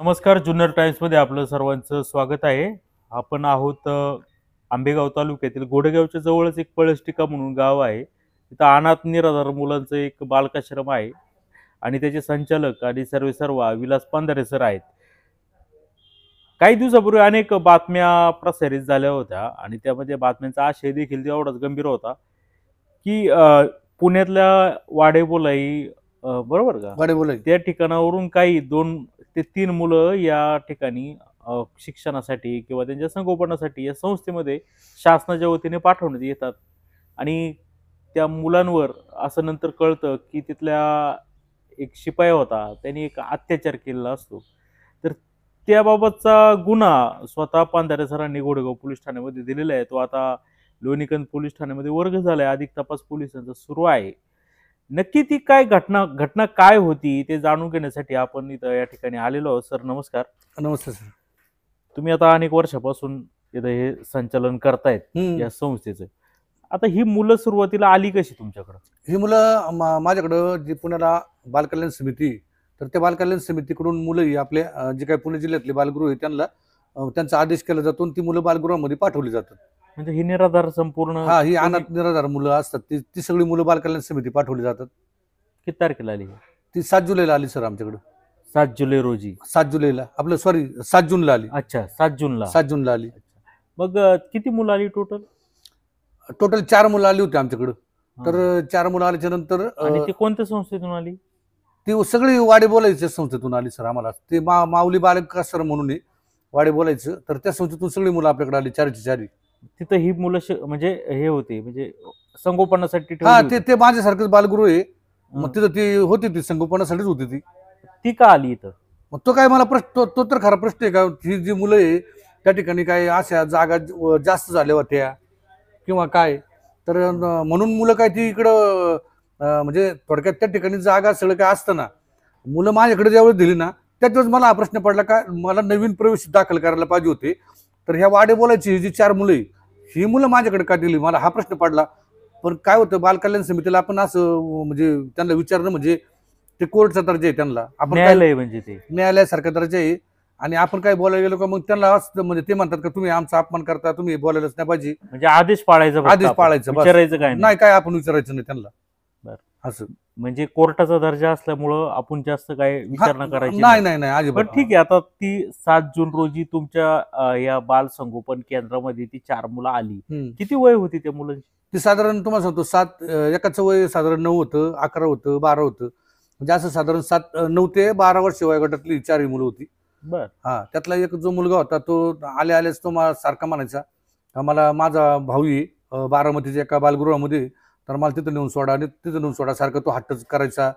नमस्कार. जुन्नर टाइम्समध्ये आपलं सर्वांचं स्वागत आहे. आपण आहोत आंबेगाव तालुक्यातील गोडेगावच्या जवळच एक पळसटिका म्हणून गाव आहे. तिथं अनाथ निराधार मुलांचं एक बालकाश्रम आहे आणि त्याचे संचालक आणि सर्वेसर्वा विलास पांधारे सर आहेत. काही दिवसापूर्वी अनेक बातम्या प्रसारित झाल्या होत्या आणि त्यामध्ये बातम्यांचा आशय देखील तेवढाच गंभीर होता, की पुण्यातल्या वाडेबोलाई बरोबर का? गाडी बोलाय. त्या ठिकाणावरून काही 2 ते 3 मुलं या ठिकाणी शिक्षणासाठी किंवा त्यांच्या संगोपनासाठी या संस्थेमध्ये शासनाच्या वतीने पाठवण्यात येतात आणि त्या मुलांवर असं नंतर कळतं, की तिथल्या एक शिपाई होता, त्याने एक अत्याचार केलेला असतो. तर त्याबाबतचा गुन्हा स्वतः पांधारे सरांनी गोडेगाव पोलीस ठाण्यामध्ये दिलेला आहे. तो आता लोणीकंद पोलीस ठाण्यामध्ये वर्ग झालाय. अधिक तपास पोलिसांचा सुरू आहे. नक्की ती काय घटना घटना काय होती ते जाणून घेण्यासाठी आपण इथं या ठिकाणी आलेलो आहोत. सर नमस्कार. नमस्ते सर. तुम्ही आता अनेक वर्षापासून इथं हे संचालन करतायत या संस्थेचं. आता ही मुलं सुरुवातीला आली कशी तुमच्याकडं? ही मुलं माझ्याकडं जी पुण्याला बालकल्याण समिती, तर त्या बालकल्याण समितीकडून मुलं ही आपल्या जे काही पुणे जिल्ह्यातले बालगृह आहे त्यांना त्यांचा आदेश केला जातो आणि ती मुलं बालगृहामध्ये पाठवली जातात. म्हणजे ही निराधार संपूर्ण ही अनाथ निराधार मुलं असतात ती सगळी मुलं बालकल्याण समिती पाठवली जातात. किती तारखेला आली? ती 7 जुलैला आली सर आमच्याकडं. 7 जुलै रोजी. 7 जुलैला आपलं सॉरी 7 जूनला आली. अच्छा, 7 जूनला. 7 जूनला आली. मग किती मुलं आली टोटल? टोटल 4 मुलं आली होती आमच्याकडं. तर 4 मुलं आल्याच्या नंतर आणि ती कोणत्या संस्थेतून आली? ती सगळी वाडे बोलायच्या संस्थेतून आली सर. आम्हाला ते माऊली बालकाश्रम म्हणून आहे, वाडे बोलायचं, तर त्या संस्थेतून सगळी मुलं आपल्याकडे आली 4ची 4. तिथं ही मुलं म्हणजे हे होते म्हणजे संगोपनासाठी हा ठेवली होती. ते माझ्यासारखंच बालगृह आहे. हं. मग तिथं ती होती, ती संगोपनासाठीच होती ती. ती का आली इथं? मग तो काय मला प्रश्न तो तर खरा प्रश्न आहे का, ही जी मुलं आहे त्या ठिकाणी काय अशा जागा जास्त झाल्या होत्या किंवा काय, तर म्हणून मुलं काय ती इकडं म्हणजे थोडक्यात त्या ठिकाणी जागा सगळं काय असतं ना, मुलं माझ्याकडे ज्यावेळेस दिली ना त्याच्यावेळेस मला हा प्रश्न पडला का मला नवीन प्रवेश दाखल करायला पाहिजे होते. तर ह्या वाडे बोलायची ही जी 4 मुलं आहे ही मुलं माझ्याकडे का दिली, मला हा प्रश्न पडला. पण काय होतं, बालकल्याण समितीला आपण असं म्हणजे त्यांना विचारणं म्हणजे ते कोर्टचा दर्जा आहे, त्यांना आपण काय न्यायालय म्हणजे ते. न्यायालयासारखा दर्जा आहे. आणि आपण काय बोलायला गेलो का मग त्यांना असं म्हणजे ते म्हणतात का तुम्ही आमचा अपमान करता, तुम्ही बोलायलाच नाही पाहिजे. म्हणजे आदेश पाळायचा फक्त आदेश आपण. पाळायचा बस. विचारायचं काय नाही. नाही काय आपण विचारायचं नाही त्यांना. बरं. असं म्हणजे कोर्टाचा दर्जा असल्यामुळं आपण जास्त काय विचारणा करायची नाही नाही नाही अजिबात. पण ठीक आहे. आता ती 7 जून रोजी तुमच्या या बाल संगोपन केंद्रामध्ये ती 4 मुलं आली. किती वय होती त्या मुलांची? ती साधारण तुम्हाला सांगतो 7 एकाचं वय साधारण 9 होतं, 11 होतं, 12 होतं. म्हणजे असं साधारण 9 ते 12 वर्ष वयोगटातली 4 मुलं होती. बर. हा त्यातला एक जो मुलगा होता तो आल्याच तो मला सारखा म्हणायचा का मला माझा भाऊ आहे बारामतीच्या एका बालगृहामध्ये, तर मला तिथं नेऊन सोडा आणि तिथं नेऊन सोडा. सारखं तो हट्टच करायचा.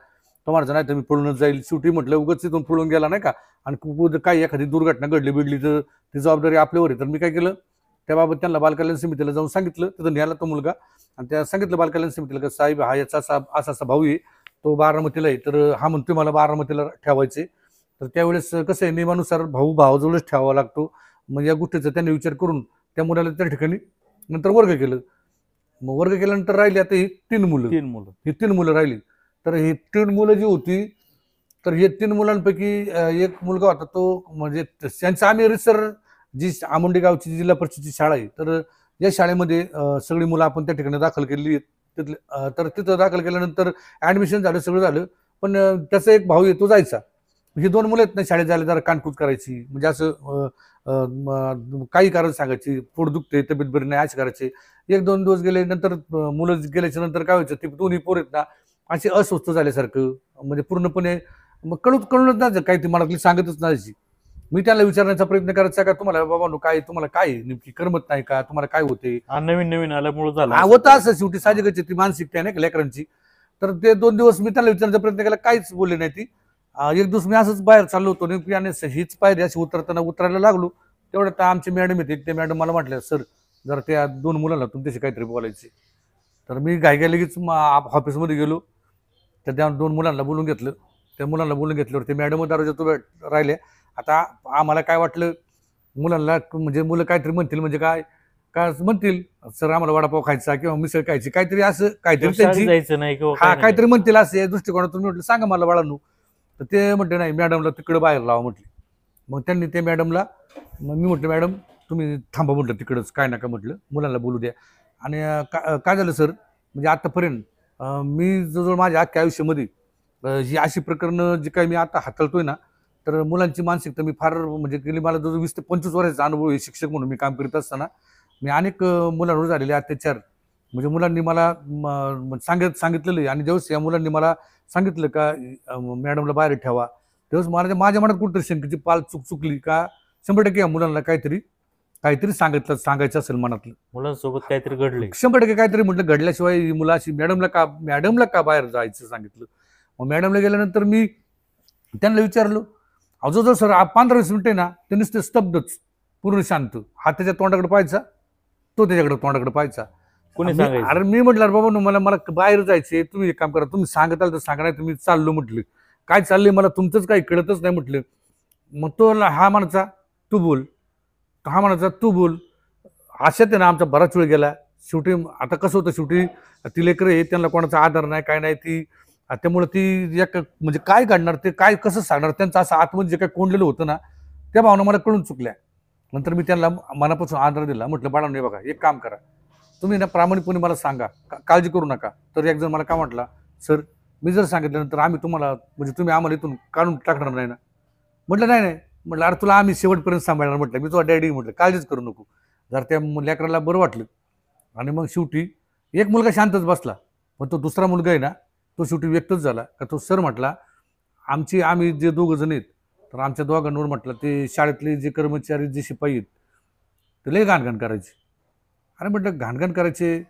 तो म्हणायचा नाही तर मी पळूनच जाईल. शेवटी म्हटलं उगाच तिथून पळून गेला नाही का, आणि काही एखादी दुर्घटना घडली बिडली तर ती जबाबदारी आपल्यावर आहे. तर मी काय केलं, त्याबाबत त्यांना बालकल्याण समितीला जाऊन सांगितलं. तिथं न्यायला तो मुलगा आणि त्या सांगितलं बालकल्याण समितीला का साहेब हा याचा असा असा भाऊ आहे, तो बारामतीला आहे, तर हा म्हणतोय मला बारामतीला ठेवायचे. तर त्यावेळेस कसं आहे, नियमानुसार भाऊ भावाजवळच ठेवावा लागतो. मग या गोष्टीचा त्यांनी विचार करून त्या मुलाला त्या ठिकाणी नंतर वर्ग केलं. मग वर्ग केल्यानंतर राहिली आता ही 3 मुलं. ही 3 मुलं राहिली. तर ही 3 मुलं जी होती, तर हे 3 मुलांपैकी एक मुलगा होता तो म्हणजे त्यांचा आम्ही रिसर जी आमुंडी गावची जिल्हा परिषदची शाळा आहे, तर या शाळेमध्ये सगळी मुलं आपण त्या ठिकाणी दाखल केलेली आहेत. तिथले तर तिथं दाखल केल्यानंतर ऍडमिशन झालं, सगळं झालं. पण त्याचा एक भाऊ येतो जायचा. ही 2 मुलं आहेत ना शाळेत जायला जरा कानकूच करायची, म्हणजे असं काही कारण सांगायची, पोट दुखते, तब्येत बरी नाही असे करायचे. 1-2 दिवस गेले नंतर मुलं गेल्याच्या नंतर काय व्हायचं, ते दोन्ही पोर आहेत ना असे अस्वस्थ झाल्यासारखं, म्हणजे पूर्णपणे मग कळूनच नाही काही, ती मनातली सांगतच नाही. मी त्याला विचारण्याचा प्रयत्न करायचा का तुम्हाला बाबा काय तुम्हाला काय नेमकी करमत नाही का, तुम्हाला काय होते. नवीन नवीन आल्यामुळे झालं होतं असं, शेवटी साहजिकच ती मानसिकता आहे ना लेकरांची. तर ते 2 दिवस मी त्याला विचारण्याचा प्रयत्न केला, काहीच बोलले नाही ती. एक दिवस मी असंच बाहेर चाललो होतो नेमकी आणि हीच पायरी अशी उतरायला लागलो. तेवढ्यात आमचे मॅडम येते, ते मॅडम मला म्हटलं सर जरा त्या 2 मुलांना तुमच्याशी काहीतरी बोलायचे. तर मी घाईघाई लगेच ऑफिसमध्ये गेलो. तर त्या 2 मुलांना बोलून घेतलं. त्या मुलांना बोलून घेतल्यावर ते मॅडम दरवाजात उभे राहिले. आता आम्हाला काय वाटलं, मुलांना म्हणजे मुलं काहीतरी म्हणतील, म्हणजे काय काय म्हणतील सर आम्हाला वडापाव खायचा किंवा मिसळ खायची, काहीतरी असं काहीतरी त्यांची जायचं नाही किंवा हा काहीतरी म्हणतील असं या दृष्टिकोनातून. म्हटलं सांगा मला बाळांनो. तर ते म्हटले नाही मॅडमला तिकडे बाहेर लावा म्हटली. मग त्यांनी ते मॅडमला, मग मी म्हटलं मॅडम तुम्ही थांबा म्हटलं तिकडंच, काय नका म्हटलं, मुलांना बोलू द्या. आणि काय झालं सर, म्हणजे आतापर्यंत मी जवळजवळ माझ्या अख्ख्या आयुष्यामध्ये ही अशी प्रकरणं जी काही मी आता हाताळतोय ना, तर मुलांची मानसिकता मी फार म्हणजे गेली मला जवळजवळ 20 ते 25 वर्षाचा अनुभव आहे शिक्षक म्हणून मी काम करीत असताना. मी अनेक मुलांवर झालेले अत्याचार म्हणजे मुलांनी मला सांगितलेलं आहे. आणि ज्यावेळेस या मुलांनी मला सांगितलं का मॅडमला बाहेर ठेवा, तेव्हाच मला माझ्या मनात कुठेतरी शंकेची पाल चुकली का 100% या मुलांना काहीतरी काहीतरी सांगायचं असेल मनातलं. मुलांसोबत काहीतरी घडले. 100% काहीतरी म्हटलं, घडल्याशिवाय ही मुलं अशी मॅडमला का बाहेर जायचं सांगितलं. मग मॅडमला गेल्यानंतर मी त्यांना विचारलो, अजून सर 15-20 मिनिटं ना ते नुसते स्तब्धच, पूर्ण शांत, हा त्याच्या तोंडाकडे पाहायचा, तो त्याच्याकडे तोंडाकडे पाहायचा. कोणी सांगायचं? अरे मी म्हटलं बाबा मला मला बाहेर जायचे, तुम्ही एक काम करा, तुम्ही सांगत आल तर सांगा, नाही तुम्ही चाललो म्हटलं, काय चाललंय मला तुमचंच काही कळतच नाही म्हटलं. मग तो हा म्हणायचा तू बोल, हा म्हणायचा तू बोल, अशात आहे ना आमचा बराच वेळ गेला. शेवटी आता कसं होतं, शेवटी ती लेकरं आहे, त्यांना कोणाचा आधार नाही काय नाही, ती त्यामुळे ती एक म्हणजे काय काढणार, ते काय कसं सांगणार, त्यांचं असं आतमध्ये जे काय कोंडलेलं होतं ना, त्या भावना मला कळून चुकल्या. नंतर मी त्यांना मनापासून आधार दिला. म्हटलं बाळा नाही बघा, एक काम करा, तुम्ही ना प्रामाणिकपणे मला सांगा, काळजी करू नका. तर एक जण मला काय म्हटला, सर मी जर सांगितल्यानंतर आम्ही तुम्हाला म्हणजे तुम्ही आम्हाला इथून काढून टाकणार नाही ना. म्हटलं नाही नाही, म्हटलं अरे तुला आम्ही शेवटपर्यंत सांभाळणार, म्हटलं मी तुझा डॅडी, म्हटलं काळजीच करू नको. जर त्या लेकराला बरं वाटलं. आणि मग शेवटी एक मुलगा शांतच बसला, पण तो दुसरा मुलगा आहे ना, तो शेवटी व्यक्तच झाला का तो सर म्हटला, आम्ही जे दोघं जण आहेत, तर आमच्या दोघांवर म्हटलं ते शाळेतले जे कर्मचारी जे शिपाई आहेत ते लय घाणघाण करायचे. अरे म्हटलं घाणघाण करायचे,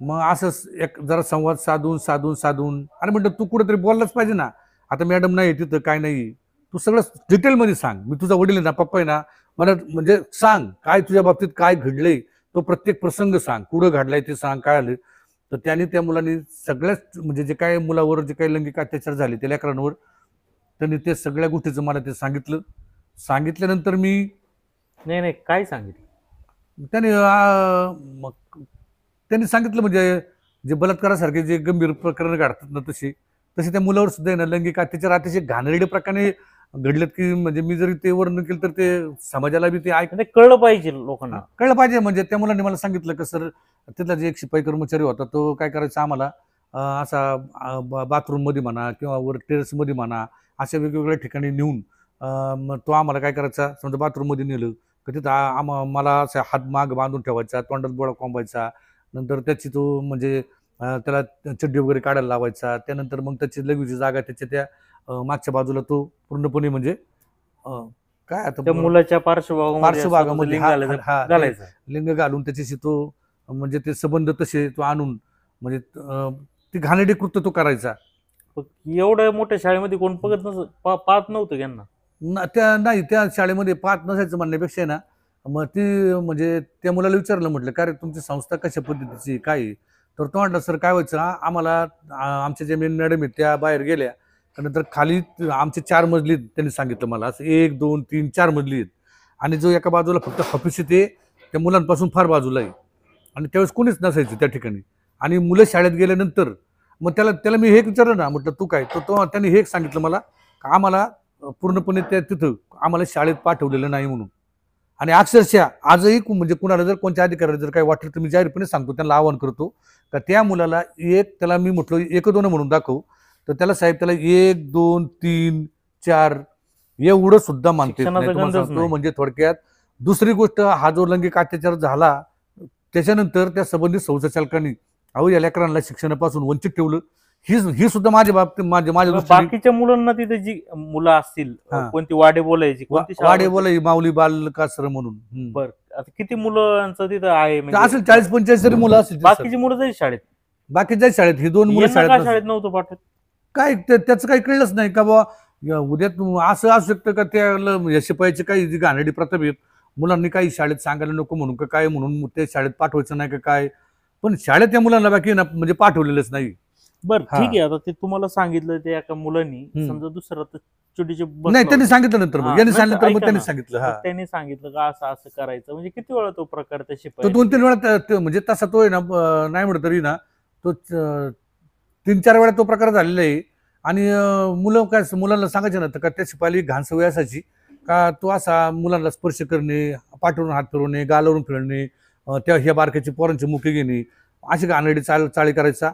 मग असंच एक जरा संवाद साधून अरे म्हटलं तू कुठेतरी बोललाच पाहिजे ना. आता मॅडम नाही तिथं काय नाही, तू सगळं डिटेलमध्ये सांग, मी तुझा वडील आहे ना, पप्पा आहे ना, मला म्हणजे सांग काय तुझ्या बाबतीत काय घडलंय, तो प्रत्येक प्रसंग सांग, कुठं घडलाय ते सांग, काय आलं. तर त्याने त्या मुलांनी सगळ्याच म्हणजे जे काय मुलावर जे काही लैंगिक अत्याचार झाले त्या लेकरांवर, त्यांनी ते सगळ्या गोष्टीचं मला ते सांगितलं. सांगितल्यानंतर मी नाही नाही, काय सांगितलं त्याने मग त्यांनी सांगितलं म्हणजे जे बलात्कारासारखे जे गंभीर प्रकरण घडतात ना, तसे तसे त्या मुलावर सुद्धा आहे ना लैंगिक अत्याचार अतिशय घाणेरडे प्रकारे घडलेत, की म्हणजे मी जरी ते वर्णन केलं तर ते समाजाला बी ते ते कळलं पाहिजे लोकांना. कळलं पाहिजे. म्हणजे त्या मुलांनी मला सांगितलं की सर तिथला जे एक शिपाई कर्मचारी होता तो काय करायचा आम्हाला असा बाथरूम मध्ये म्हणा किंवा वर टेरेस मध्ये म्हणा अशा वेगवेगळ्या ठिकाणी नेऊन मग तो आम्हाला काय करायचा, समजा बाथरूम मध्ये नेलं तर तिथं मला असा हात माग बांधून ठेवायचा, तोंडात बोळा कोंबायचा, नंतर त्याची तो म्हणजे त्याला चड्डी वगैरे काढायला लावायचा. त्यानंतर मग त्याची लघवीची जागा त्याच्या त्या मागच्या बाजूला तो पूर्णपणे म्हणजे काय आता त्या मुलाच्या पार्श्वभागामध्ये घालायचं. लिंग घालून त्याच्याशी तो म्हणजे ते संबंध तसे तो आणून म्हणजे ती घाणेरडी कृत्य तो करायचा. एवढ्या मोठ्या शाळेमध्ये कोण पाहत नव्हतं त्यांना. नाही त्या शाळेमध्ये पाहत नसायचं म्हणण्यापेक्षा ना, मग ती म्हणजे त्या मुलाला विचारलं, म्हटलं काय रे तुमची संस्था कशा पद्धतीची काय, तर तो म्हटलं सर काय व्हायचं आम्हाला आमच्या ज्या मेन मॅडम आहेत त्या बाहेर गेल्या, त्यानंतर खाली आमचे 4 मजली त्यांनी सांगितलं मला, असं 1 2 3 4 मजली आहेत. आणि जो एका बाजूला फक्त ऑफिस ते त्या मुलांपासून फार बाजूला आहे. आणि त्यावेळेस कोणीच नसायचं त्या ठिकाणी. आणि मुलं शाळेत गेल्यानंतर मग त्याला मी हे विचारलं ना, म्हटलं तू काय, तो त्यांनी हे सांगितलं मला का आम्हाला पूर्णपणे त्या तिथं आम्हाला शाळेत पाठवलेलं नाही म्हणून. आणि अक्षरशः आजही म्हणजे कुणाला जर कोणत्या अधिकाऱ्याला जर काही वाटलं तर मी जाहीरपणे सांगतो, त्यांना आवाहन करतो का त्या मुलाला त्याला मी म्हटलं 1-2 म्हणून दाखव, तर त्याला साहेब त्याला 1 2 3 4 एवढं सुद्धा मानते सांगतो. म्हणजे थोडक्यात दुसरी गोष्ट, हा जो लैंगिक अत्याचार झाला त्याच्यानंतर त्या संबंधित संचालकांनी अहो या लेकरांना शिक्षणापासून वंचित ठेवलं. ही सुद्धा माझ्या बाबतीत माझ्या बाकीच्या मुलांना तिथे जी मुलं असतील कोणती वाडे बोलायची, वाडे बोलाय माऊली बालकाश्रम म्हणून. बरं, आता किती मुलांचं तिथं आहे असेल 40-45 तरी मुलं असतील. बाकीची मुलं जाईल शाळेत, बाकीच्या शाळेत ही 2 मुलं शाळेत नव्हतं पाठवत. काय त्याचं काही कळलंच नाही का बाबा उद्या असं असू शकतं का त्या शिपाईची काही जी घाणेरडी प्रथा आहेत मुलांनी काही शाळेत सांगायला नको म्हणून का काय म्हणून ते शाळेत पाठवायचं नाही का काय. पण शाळेत त्या मुलांना बाकी ना म्हणजे पाठवलेलंच नाही. बरं ठीक आहे, आता ते तुम्हाला सांगितलं त्या एका मुलांनी, समजा दुसरं चुडीचे नाही त्यांनी सांगितलं नंतर यांनी सांगितलं मग त्यांनी सांगितलं त्यांनी सांगितलं का असं असं करायचं. म्हणजे किती वेळा तो प्रकार त्या शिपाई, तो 2-3 वेळा म्हणजे तसा तो आहे ना नाही म्हणत तरी ना तो 3-4 वेळा तो प्रकार झालेला आहे. आणि मुलांना सांगायचं ना का त्या शिपाईला घाण सवय असायची का तो असा मुलांना स्पर्श करणे, पाठवून हात फिरवणे, गालावरून फिरणे, त्या ह्या बारक्याची पोरांची मुके घेणे, अशी घाणेरडी चाळी करायचा.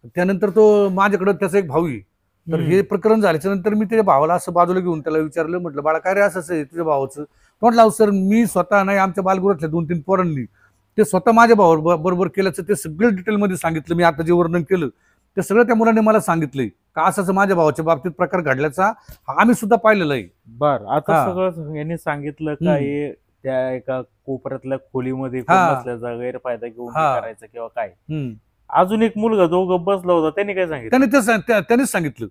त्यानंतर तो माझ्याकडे त्याचा एक भाऊ आहे. तर हे प्रकरण झाल्याच्या नंतर मी त्याच्या भावाला असं बाजूला घेऊन त्याला विचारलं, म्हटलं बाळा काय रे असं आहे तुझ्या भावाचं? म्हटलं सर मी स्वतः नाही, आमच्या बालगृहातल्या 2-3 पोरांनी ते स्वतः माझ्या भावा बरोबर केल्याचं ते सगळं डिटेलमध्ये सांगितलं. मी आता जे वर्णन केलं ते सगळं त्या मुलाने मला सांगितलंय का असं माझ्या भावाच्या बाबतीत प्रकार घडल्याचा आम्ही सुद्धा पाहिलेला आहे. बर, आता हा. सगळं यांनी सांगितलं का हम्म. हे त्या एका कोपऱ्यातल्या खोलीमध्ये हा. बसल्याचा गैरफायदा घेऊन हे हा. करायचं किंवा काय. हम्म. अजून एक मुलगा जो गप्प बसला होता त्यांनी काय सांगितलं? त्यांनीच सांगितलं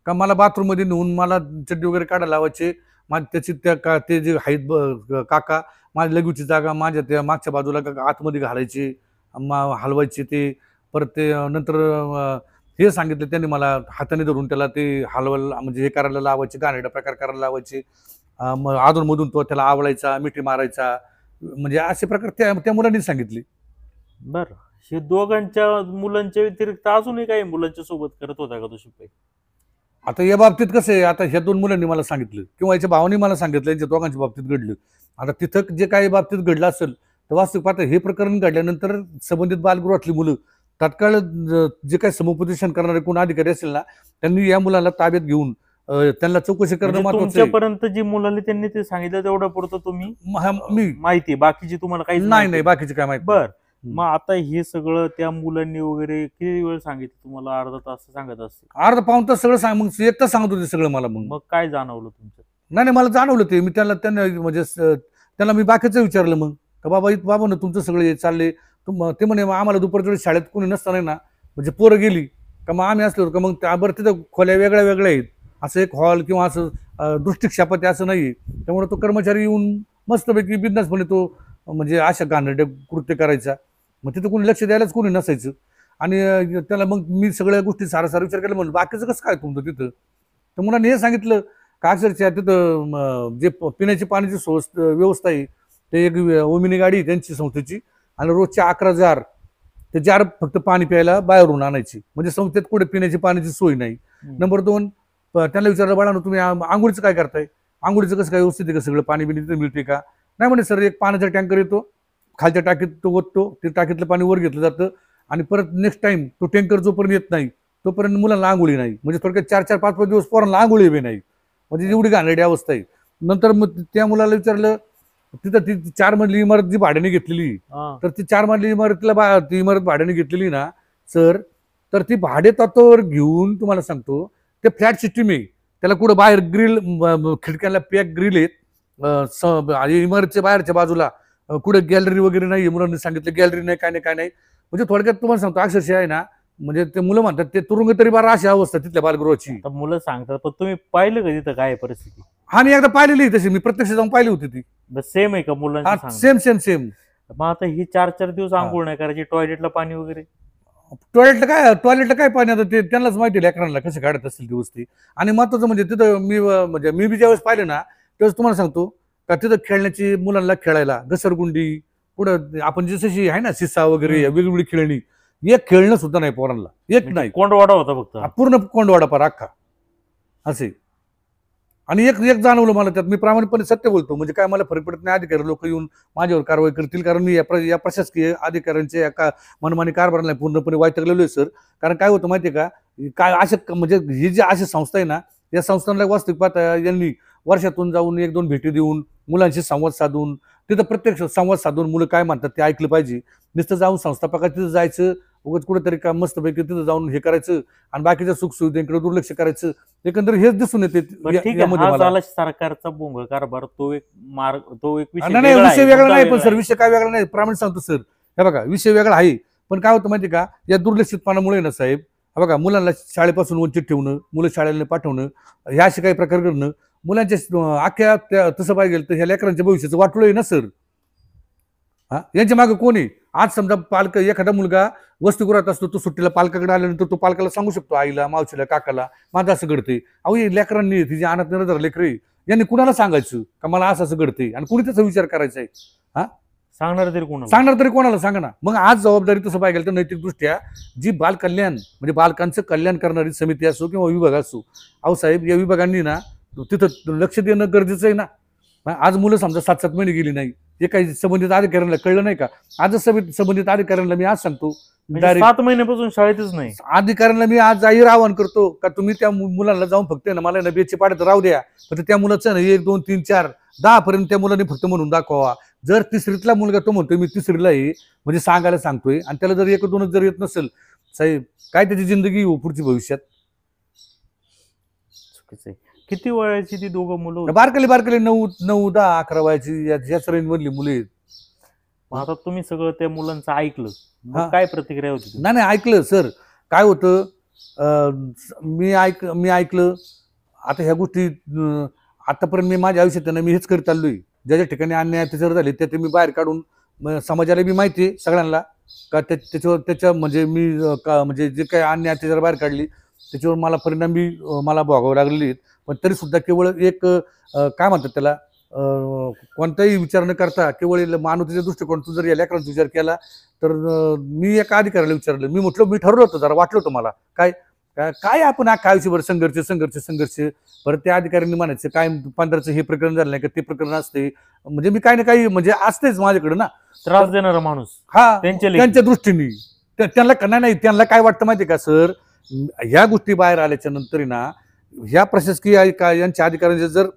का मला बाथरूम मध्ये नेऊन मला चड्डी वगैरे काढायला लावायचे. त्याची ते जे आहेत काका माझ्या लघवीची जागा माझ्या त्या मागच्या बाजूला आतमध्ये घालायचे, हलवायचे ते. परत ते नंतर हे सांगितलं त्यांनी मला हाताने धरून त्याला ते हलवायला म्हणजे हे करायला लावायचे, घाणेरडा प्रकार करायला लावायचे. अधून मधून तो त्याला आवळायचा, मिठी मारायचा, म्हणजे असे प्रकार त्या मुलांनी सांगितले. बर, हे दोघांच्या मुलांच्या व्यतिरिक्त अजूनही काही मुलांच्या सोबत करत होता का तो शिपाई? आता या बाबतीत कसं आहे, आता ह्या 2 मुलांनी मला सांगितलं किंवा याच्या भावानी मला सांगितलं, यांच्या दोघांच्या बाबतीत घडलं. आता तिथं जे काही बाबतीत घडलं असेल तर वास्तविक पाहता हे प्रकरण घडल्यानंतर संबंधित बालगृहातली मुलं तात्काळ जे काही समुपदेशन करणारे कोण अधिकारी असेल ना त्यांनी या मुलाला ताब्यात घेऊन त्यांना चौकशी करणं म्हणजे महत्वाचं आहे. तुमच्यापर्यंत जी मुलांनी त्यांनी ते सांगितलं तेवढं पुरतं तुम्ही मी माहिती, बाकीची तुम्हाला काही नाही बाकीचे काय माहिती. बर, मग आता हे सगळं त्या मुलांनी वगैरे किती वेळ सांगितलं तुम्हाला? अर्धा तास सांगत असते? अर्धा पाऊण तास सगळं सांग, मग एक तास सांगत होते सगळं मला. मग काय जाणवलं तुमचं? नाही मला जाणवलं ते. मी त्यांना म्हणजे त्याला मी बाकीचं विचारलं मग का बाबा ना तुमचं सगळं हे चालले. ते म्हणे आम्हाला दुपारच्या वेळी शाळेत कोणी नसताना ना म्हणजे पोरं गेली का मग आम्ही असलो का मग त्यावर तिथं खोल्या वेगळ्या वेगळ्या आहेत, असं एक हॉल किंवा असं दृष्टिक्षेपात असं नाही. त्यामुळे तो कर्मचारी येऊन मस्तपैकी बिंदासपणे तो म्हणजे अशा घाणेरड्या कृत्य करायचा. मग तिथं कोणी लक्ष द्यायलाच कोणी नसायचं. आणि त्याला मग मी सगळ्या गोष्टी सारा विचार केला, म्हणून बाकीचं कसं काय तुमचं तिथं? तर मुलांनी हे सांगितलं का अक्षरशः तिथं जे पिण्याची पाण्याची व्यवस्था आहे ते एक ओमिनी गाडी त्यांची संस्थेची, आणि रोजचे 11 जार ते जार फक्त पाणी प्यायला बाहेरून आणायची. म्हणजे संस्थेत कुठे पिण्याची पाण्याची सोय नाही. नंबर 2 त्यांना विचारलं बाळा तुम्ही आंघोळीचं काय करताय? आंघोळीचं कसं काय व्यवस्थित आहे का सगळं? पाणी बिणी तिथं मिळते का? नाही म्हणे सर, एक पाण्याचा टँकर येतो, खालच्या टाकीत तो ओततो, ते टाकीतलं पाणी वर घेतलं जातं आणि परत नेक्स्ट टाइम तो टँकर जोपर्यंत येत नाही तोपर्यंत मुलांना आंघोळी नाही. म्हणजे थोडक्यात 4-4, 5-5 दिवस पोरांना आंघोळी बी नाही. म्हणजे एवढी घाणेरडी अवस्था आहे. नंतर मग त्या मुलाला विचारलं तिथं ती 4 मजली इमारत जी भाड्याने घेतलेली, तर ती 4 मजली इमारतीला ती इमारत भाड्याने घेतलेली ना सर, तर ती भाडे तत्वावर घेऊन तुम्हाला सांगतो ते फ्लॅट सिस्टीम आहे. त्याला कुठं बाहेर ग्रिल, खिडक्याला पॅक ग्रिल आहेत, इमारतीच्या बाहेरच्या बाजूला कुठे गॅलरी वगैरे नाही. मुलांनी सांगितलं गॅलरी नाही, काय नाही. म्हणजे थोडक्यात तुम्हाला सांगतो अक्षरशः आहे ना, म्हणजे ते मुलं म्हणतात ते तुरुंग तरी बारा अशी अवस्था तिथल्या बालगृहाची. मुलं सांगतात, पण तुम्ही पाहिलं का तिथं काय परिस्थिती? हा, मी एकदा पाहिलेली तशी, मी प्रत्यक्ष जाऊन पाहिली होती ती. सेम आहे का मुलांची? सेम. मग आता ही 4-4 दिवस आंघोळ नाही करायची, टॉयलेटला पाणी वगैरे? टॉयलेटला काय पाणी, आता ते त्यांनाच माहिती लेकरांना कसं काढत असतील दिवस ती. आणि महत्वाचं म्हणजे तिथं मी बी ज्यावेळेस पाहिलं ना त्यावेळेस तुम्हाला सांगतो का तिथं खेळण्याची, मुलांना खेळायला घसरगुंडी, पुढं आपण जशी आहे ना शिस्सा वगैरे वेगवेगळी खेळणी, एक खेळणं सुद्धा नाही पोरांना, एक नाही. कोंडवाडा होता फक्त, पूर्ण कोंडवाडा पार अख्खा असे. आणि एक जाणवलं मला त्यात, मी प्रामाणिकपणे सत्य बोलतो, म्हणजे काय मला फरक पडत नाही अधिकारी लोक येऊन माझ्यावर कारवाई करतील, कारण मी या प्रशासकीय अधिकाऱ्यांच्या एका मनमानी कारभाराला पूर्णपणे वैतागलेलो आहे सर. कारण काय होतं माहितीये का, काय असे म्हणजे ही जी अशी संस्था आहे ना, या संस्थांना वास्तविक पाहता यांनी वर्षातून जाऊन 1-2 भेटी देऊन मुलांशी संवाद साधून, तिथं प्रत्यक्ष संवाद साधून मुलं काय म्हणतात ते ऐकलं पाहिजे. नुसतं जाऊन संस्थापकात तिथं जायचं उगाच कुठेतरी का मस्तपैकी तिथं जाऊन हे करायचं आणि बाकीच्या सुखसुविधांकडे दुर्लक्ष करायचं, एकंदर हेच दिसून येते. सरकारचा बोंगळ कारभार तो एक विषय वेगळा नाही, पण सर विषय काय वेगळा नाही, प्रामाणिक सांगतो सर. हे बघा विषय वेगळा आहे, पण काय होतं माहिती का, या दुर्लक्षितपणामुळे ना साहेब, हे बघा मुलांना शाळेपासून वंचित ठेवणं, मुलं शाळेला पाठवणं, ह्या असे काही प्रकार करणं, मुलांच्या अख्ख्या तसं पाहिजे तर ह्या लेकरांच्या भविष्याचं वाटलं आहे ना सर. हा, यांच्या मागे कोण आहे? आज समजा पालक, एखादा मुलगा वसतिगृहात असतो, तो सुट्टीला पालकाकडे आल्यानंतर तो पालकाला सांगू शकतो, आईला, मावशीला, काकाला, माझं असं घडते. अहो हे लेकरांनी, तिची अनाथ निराधार लेकरे, यांनी कुणाला सांगायचं का मला असं घडते, आणि कुणी त्याचा विचार करायचा आहे? हा, सांगणार तरी कोणाला सांगा ना. मग आज जबाबदारी तसं पाहिजे तर नैतिकदृष्ट्या जी बालकल्याण म्हणजे बालकांचं कल्याण करणारी समिती असो किंवा विभाग असो, अहो साहेब या विभागांनी ना तिथं लक्ष देणं गरजेचं आहे ना. आज मुलं समजा 7-7 महिने गेली नाही, हे काही संबंधित अधिकाऱ्यांना कळलं नाही का? आजच संबंधित अधिकाऱ्यांना मी आज सांगतो म्हणजे डायरेक्ट 7 महिन्यापासून शाळेतच नाही. अधिकाऱ्यांना मी आज जाहीर आवाहन करतो का तुम्ही त्या मुलांना जाऊन फक्त ना मला बेचे पाड्यात राहू द्या, फक्त त्या मुलाचं ना 1, 2, 3, 4, 10 पर्यंत त्या मुलांनी फक्त म्हणून दाखवा. जर तिसरीतला मुलगा तो म्हणतोय मी तिसरीला आहे म्हणजे सांगायला सांगतोय आणि त्याला जर 1-2च जर येत नसेल साहेब, काय त्याची जिंदगी हो पुढची भविष्यात? चुकीचं आहे. किती वयाची ती दोघं मुलं होती? बारकाली 9, 10, 11 वयाची याच रेंज मधली मुले आहेत. मग आता तुम्ही सगळं त्या मुलांचं ऐकलं, मग हा. काय प्रतिक्रिया होती तुमची? नाही ऐकलं सर. काय होतं मी ऐकलं. आता ह्या गोष्टी आतापर्यंत मी माझ्या आयुष्यात मी हेच करत आलोय. ज्या ज्या ठिकाणी अन्याय अत्याचार झाले ते मी बाहेर काढून समाजाला बी माहिती आहे सगळ्यांना का त्याच्या म्हणजे मी म्हणजे जे काही अन्याय अत्याचार बाहेर काढली त्याच्यावर मला परिणाम बी मला भोगावे लागलेले आहेत. पण तरी सुद्धा केवळ एक काय म्हणतात त्याला कोणताही विचार न करता केवळ मानवतेच्या दृष्टिकोनातून जर या लेकरांचा विचार केला तर मी एका अधिकाऱ्याला विचारलं. मी म्हटलं मी ठरवलं होतं, जरा वाटलं होतं मला काय आपण अख्खा आयुष्यभर संघर्ष परत त्या अधिकाऱ्यांनी म्हणायचं काय 15चं हे प्रकरण झालं नाही का ते प्रकरण असते. म्हणजे मी काही ना काही म्हणजे असतेच माझ्याकडे ना त्रास देणारा माणूस हा त्यांच्या त्यांच्या दृष्टीने त्यांना नाही त्यांना काय वाटतं माहिती का सर, ह्या गोष्टी बाहेर आल्याच्या नंतर ना ह्या प्रशासकीय यांच्या अधिकाऱ्यांचे जर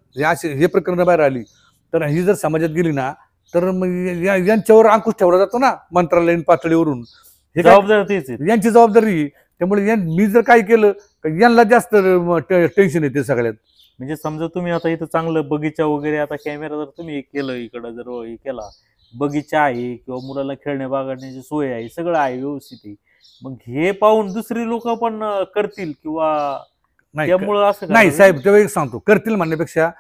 हे प्रकरण बाहेर आली तर ही जर समाजात गेली ना तर मग यांच्यावर अंकुश ठेवला जातो ना मंत्रालयीन पातळीवरून. हे जबाबदारी तीच आहे. यांची जबाबदारी. त्यामुळे मी जर काय केलं यांना जास्त टेन्शन येते सगळ्यात. म्हणजे समजा तुम्ही आता इथं चांगलं बगीचा वगैरे आता कॅमेरा जर तुम्ही केलं इकडं जर हे केला, बगीचा आहे किंवा मुलाला खेळण्या बागडण्याची सोय आहे, सगळं आहे व्यवस्थित आहे, मग हे पाहून दुसरी लोक पण करतील किंवा त्यामुळं असं नाही साहेब, तेव्हा एक सांगतो करतील म्हणण्यापेक्षा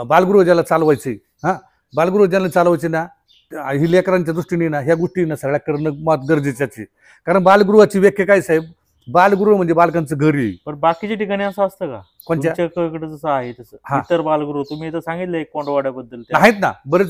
बालगृह ज्याला चालवायचे बालगृह ज्याला चालवायचे ना ही लेकरांच्या दृष्टीने ना ह्या गोष्टी ना सगळ्या करणं गरजेच्याच आहे. कारण बालगृहाची व्याख्या काय साहेब, बालगृह म्हणजे बालकांचं घर आहे. पण बाकीच्या ठिकाणी असं असतं का? कोणत्या तुमच्याकडे जसं आहे तसं इतर बालगृह तुम्ही इथं सांगितलंय कोंडवाड्याबद्दल आहेत ना बरेच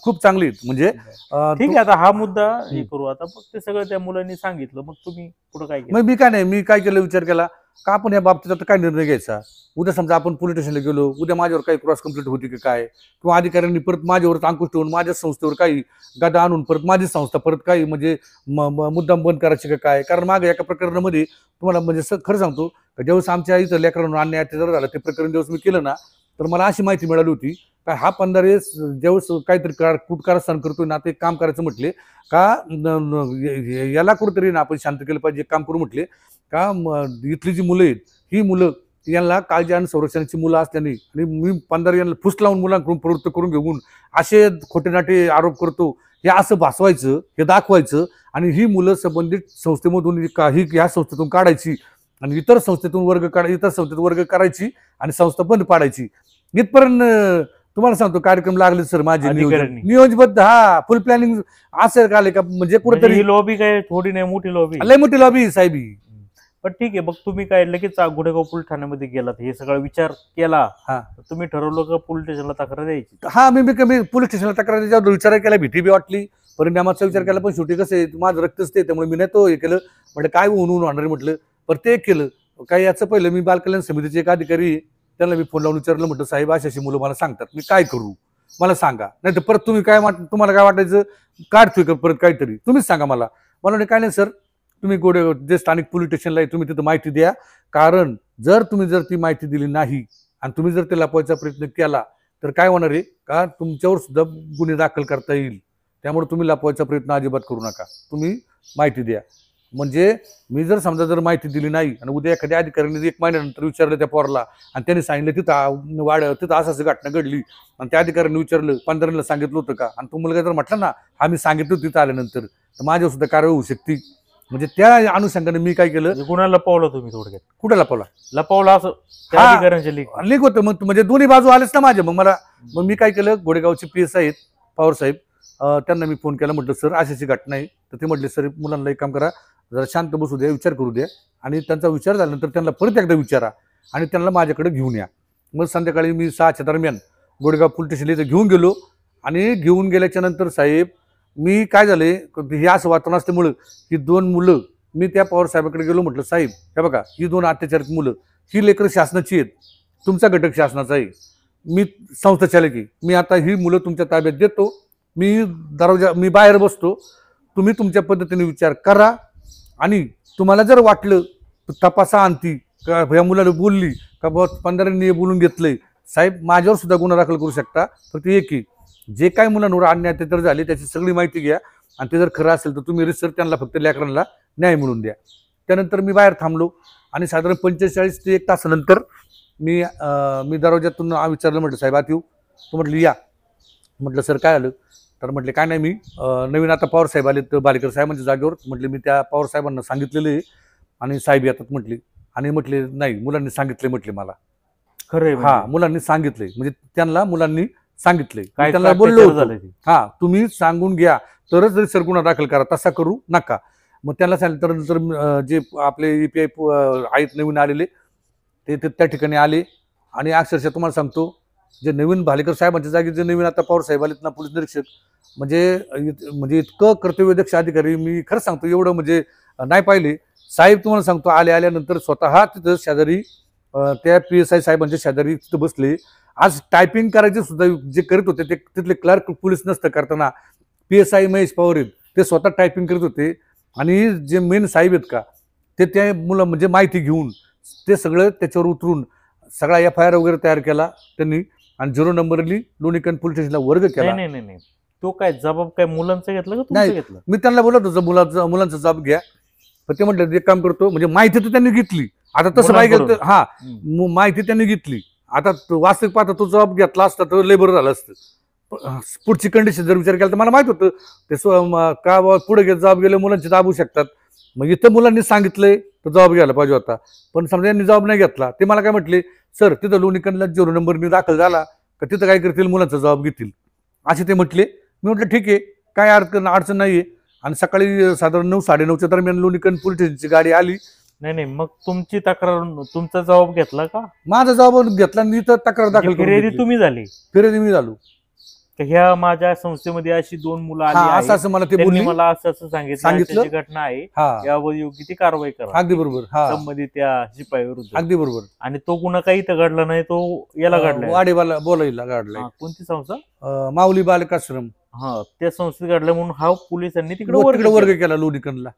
खूप चांगले आहेत. म्हणजे ठीक आहे, आता हा मुद्दा हे करू आता. मग ते सगळं त्या मुलांनी सांगितलं, मग तुम्ही पुढे काय केलं? मग मी काय केलं विचार केला का आपण या बाबतीत आता काय निर्णय घ्यायचा. उद्या समजा आपण पोलीस स्टेशनला गेलो, उद्या माझ्यावर काही क्रॉस कंप्लेंट होती की काय, किंवा अधिकाऱ्यांनी परत माझ्यावर अंकुश ठेवून माझ्या संस्थेवर काही गादा आणून परत माझी संस्था परत काही म्हणजे मुद्दाम बंद करायची का काय. कारण मागे एका प्रकरणामध्ये तुम्हाला म्हणजे खरं सांगतो ज्यावेळेस आमच्या इथं लेकरांना अन्याय अत्याचार झाला ते प्रकरण ज्यावेळेस मी केलं ना तर मला अशी माहिती मिळाली होती का हा 15 वेळेस ज्यावेळेस काहीतरी कुटकारस्थान करतोय ना ते काम करायचं म्हटले का याला कुठेतरी ना आपण शांत केलं पाहिजे, काम करू म्हटले का इथली जी मुलं आहेत ही मुलं यांना काळजी आणि संरक्षणाची मुलं असल्याने आणि मी 15 यांना फुस लावून मुलांकडून प्रवृत्त करून घेऊन असे खोटे नाटे आरोप करतो हे असं भासवायचं, हे दाखवायचं आणि ही मुलं संबंधित संस्थेमधून काही ह्या संस्थेतून काढायची आणि इतर संस्थेतून इतर संस्थेत वर्ग करायची आणि संस्था बंद पाडायची. इथपर्यंत तुम्हाला सांगतो कार्यक्रम लागले सर माझे नियोजबद्ध फुल प्लॅनिंग असं झाले का म्हणजे कुठेतरी लॉबी काय थोडी नाही मोठी लॉबी, लय मोठी लॉबी साहेब. पण ठीक आहे, मग तुम्ही काय लगेच गुन्हेगाव पोलीस ठाण्यामध्ये गेलात, हे सगळा विचार केला, तुम्ही ठरवलं का पोलीस स्टेशनला तक्रार द्यायची? मी पोलीस स्टेशनला तक्रार द्यायची विचार केला, भीती बी वाटली, परिणामाचा विचार केला. पण शेवटी कसं आहे माझं रक्तच ते, त्यामुळे मी नाही तो हे केलं. म्हणजे काय होऊन होणार म्हटलं, पण ते केलं. काही याचं पहिलं मी बालकल्याण समितीचे एक अधिकारी त्यांना मी फोन लावून विचारलं, म्हटलं साहेब अशी मुलं मला सांगतात, मी काय करू मला सांगा, नाही तर परत तुम्ही काय तुम्हाला काय वाटायचं काढतोय का परत काहीतरी तुम्हीच सांगा मला. मला काय नाही सर, तुम्ही जे स्थानिक पोलीस स्टेशनला आहे तुम्ही तिथं माहिती द्या. कारण जर ती माहिती दिली नाही आणि तुम्ही जर ते लपवायचा प्रयत्न केला तर काय होणार आहे का तुमच्यावर सुद्धा गुन्हे दाखल करता येईल. त्यामुळे तुम्ही लपवायचा प्रयत्न अजिबात करू नका, तुम्ही माहिती द्या. म्हणजे मी जर समजा जर माहिती दिली नाही आणि उद्या एखाद्या अधिकाऱ्याने 1 महिन्यानंतर विचारलं त्या पोराला आणि त्यांनी सांगितलं तिथं असं घटना घडली आणि त्या अधिकाऱ्यांनी विचारलं 15ला सांगितलं होतं का, आणि तो मुलगा जर म्हटलं ना हा मी सांगितलं तिथं आल्यानंतर, तर माझ्यावर सुद्धा कारवाई होऊ शकते. म्हणजे त्या अनुषंगाने मी काय केलं, गुन्हा लपवला तुम्ही थोडक्यात? कुठे लपवला असं लीक होतं. मग म्हणजे दोन्ही बाजू आलेच ना माझ्या. मग मी काय केलं, घोडेगावचे PS आहेत पवार साहेब, त्यांना मी फोन केला. म्हटलं सर अशी घटना आहे. तर ते म्हटले सर मुलांना एक काम करा, जरा शांत बसू द्या, विचार करू द्या, आणि त्यांचा विचार झाल्यानंतर त्यांना परत एकदा विचारा आणि त्यांना माझ्याकडे घेऊन या. मग संध्याकाळी मी 6च्या दरम्यान घोडेगाव पोलीस स्टेशनला इथं घेऊन गेलो. आणि घेऊन गेल्याच्या नंतर साहेब मी काय झाले, हे असं वातावरण असल्यामुळं ही 2 मुलं मी त्या पवार साहेबाकडे गेलो. म्हटलं साहेब हे बघा ही 2 अत्याचारित मुलं, ही लेकरं शासनाची आहेत, तुमचा घटक शासनाचा आहे. मी संस्था चालक आहे, मी आता ही मुलं तुमच्या ताब्यात देतो, मी बाहेर बसतो, तुम्ही तुमच्या पद्धतीने विचार करा आणि तुम्हाला जर वाटलं तर तपासा आणती का ह्या मुलाला बोलली का बा 15 बोलून घेतलंय, साहेब माझ्यावर सुद्धा गुन्हा दाखल करू शकता. फक्त एक की जे काय मुलांवर अन्याय अत्याचार झाले त्याची सगळी माहिती घ्या आणि ते जर खरं असेल तर तुम्ही रिसर्च त्यांना फक्त लेकरांना न्याय मिळवून द्या. त्यानंतर मी बाहेर थांबलो आणि साधारण 45 ते 1 तासानंतर मी दरवाज्यातून विचारलं, म्हटलं साहेब आत येऊ? तो म्हटलं या. म्हटलं सर काय आलं? तर म्हटले काय नाही, मी नवीन आता पवार साहेब आले तर बालेकर साहेबांच्या जागेवर. म्हटले मी त्या पवार साहेबांना सांगितलेलं आहे आणि साहेब येतात म्हटले. आणि म्हटले नाही, मुलांनी सांगितले म्हटले मला. खरंय हा, मुलांनी सांगितलंय, म्हणजे त्यांना मुलांनी सांगितलंय. काय त्यांना बोललो होतो, झालं ते? हा तुम्ही सांगून घ्या तरच रिसर्च गुन्हा दाखल करा, तसा करू नका. मग त्यांना सांगितलं तर जे आपले EPI आहेत नवीन आलेले ते त्या ठिकाणी आले आणि अक्षरशः तुम्हाला सांगतो, जे नवीन भालेकर साहेबांच्या जागी जे नवीन आता पवार साहेब आलेत ना पोलीस निरीक्षक, म्हणजे इतकं कर्तव्यदक्ष अधिकारी मी खरं सांगतो एवढं म्हणजे नाही पाहिले. साहेब तुम्हाला सांगतो आल्यानंतर स्वतः तिथं शेजारी त्या PSI साहेबांच्या शेजारी तिथं बसले. आज टायपिंग करायचे सुद्धा जे करीत होते ते तिथले क्लर्क पोलीस नसतं करताना PSI महेश पवार आहेत, ते स्वतः टायपिंग करीत होते. आणि जे मेन साहेब आहेत का ते त्या मुलं म्हणजे माहिती घेऊन ते सगळं त्याच्यावर उतरून सगळा FIR वगैरे तयार केला त्यांनी आणि 0 नंबरली लोणीकंद पोलीस स्टेशनला वर्ग केला. नाही, तो काय जबाब काय मुलांचं घेतलं का तुमचं नाही, घेतलं? मी त्यांना बोलत होतो मुलांचा जबाब घ्या, पण ते म्हटलं एक काम करतो, म्हणजे माहिती तर त्यांनी घेतली. आता तसं पाहिजे तर हा माहिती त्यांनी घेतली. आता वास्तविक पाहता तो जबाब घेतला असता तर लेबर झालं असतं. पुढची कंडिशन जर विचार केला तर मला माहित होतं ते का पुढे जबाब गेले मुलांचे दाबू शकतात. मग इथं मुलांनी सांगितलंय तर जबाब घ्यायला पाहिजे होता, पण समजा यांनी जबाब नाही घेतला. ते मला काय म्हटले, सर तिथं लोणीकंदला 0 नंबरनी दाखल झाला का तिथं काय करतील, मुलांचा जबाब घेतील असे ते म्हटले. मी म्हटलं ठीक आहे, काय अडचण नाहीये. आणि सकाळी साधारण 9-9:30च्या दरम्यान लोणीकंद पोलीस स्टेशनची गाडी आली. नाही, मग तुमची तक्रार, तुमचा जबाब घेतला का? माझा जबाब घेतला आणि इथं तक्रार दाखल करून फिर्यादी घेतली. तुम्ही झाली? फिर्यादी मी झालो. ह्या माझ्या संस्थेमध्ये अशी 2 मुलं आली हा, आहेत, असं मला ते त्यांनी बोलली. मला असं सांगितलं जी घटना आहे हा, यावर योग्य ती कारवाई करा अगदी बरोबर. हा, संबंधित त्या शिपाई विरुद्ध. अगदी बरोबर. आणि तो गुन्हा काही इथं घडला नाही, तो याला घडलाय. वाडेवाला बोलायला गाडलाय. कोणती संस्था? माऊली बालकाश्रम. हा, त्या संस्थेत घडलं म्हणून हा पोलिसांनी तिकडे वर्ग केला लोणीकंदला.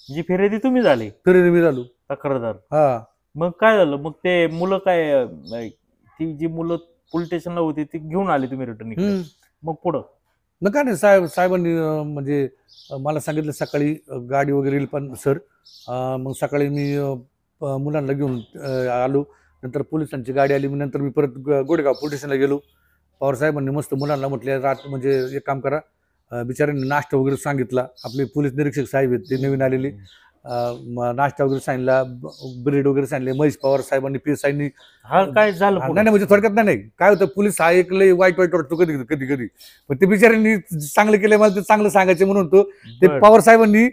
जी फिर्यादी तुम्ही झाली, फिर्यादी मी झालो. तक्रारदार. हा, मग काय झालं? मग ते मुलं काय, ती जी मुलं पोलीस स्टेशनला होती ती घेऊन आली तुम्ही रिटर्न इकडे? मग पुढं काय नाही, साहेबांनी म्हणजे मला सांगितलं सकाळी गाडी वगैरे येईल, पण सर मग सकाळी मी मुलांना घेऊन आलो. नंतर पोलिसांची गाडी आली. नंतर मी परत गोडेगाव पोलीस स्टेशनला गेलो. पवार साहेबांनी मस्त मुलांना म्हटले, रात म्हणजे एक काम करा, बिचाऱ्यांनी नाश्ता वगैरे सांगितला. आपले पोलीस निरीक्षक साहेब आहेत ते नवीन आलेले, नाश्ता वगैरे सांगितला, ब्रेड वगैरे सांगितले. महेश पवार साहेबांनी PSIनी. हा काय झालं? नाही म्हणजे थोडक्यात नाही काय होतं, पोलीस हा ऐकलंय वाईट वाटतो कधी कधी, पण ते बिचाऱ्यांनी चांगलं केलंय, मला ते चांगलं सांगायचे म्हणून तो ते पवार साहेबांनी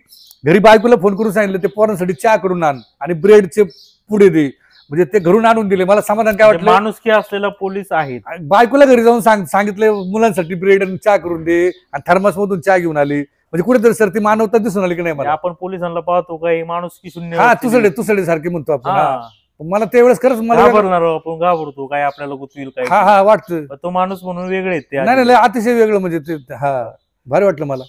घरी बायकोला फोन करून सांगितलं ते पोरांसाठी चहा करून आण आणि ब्रेडचे पुढे दे, म्हणजे ते घरून आणून दिले. मला समाधान काय वाटलं, माणुसकी असलेला पोलीस आहेत. बायकोला घरी जाऊन सांगितले मुलांसाठी ब्रेड आणि चहा करून दे आणि थर्मास मधून चहा घेऊन आली. म्हणजे कुठेतरी सर ती मानवता दिसून आली की नाही मला. आपण पोलिसांना पाहतो काही माणुसकी शून्य. हा, तुसडे सारखे म्हणतो आपण. मला त्यावेळेस खरंच मला आपण घाबरतो काय आपल्याला गुतविल काय. हा वाटतं, तो माणूस म्हणून वेगळे ते. नाही अतिशय वेगळं, म्हणजे ते हा भारी वाटलं मला.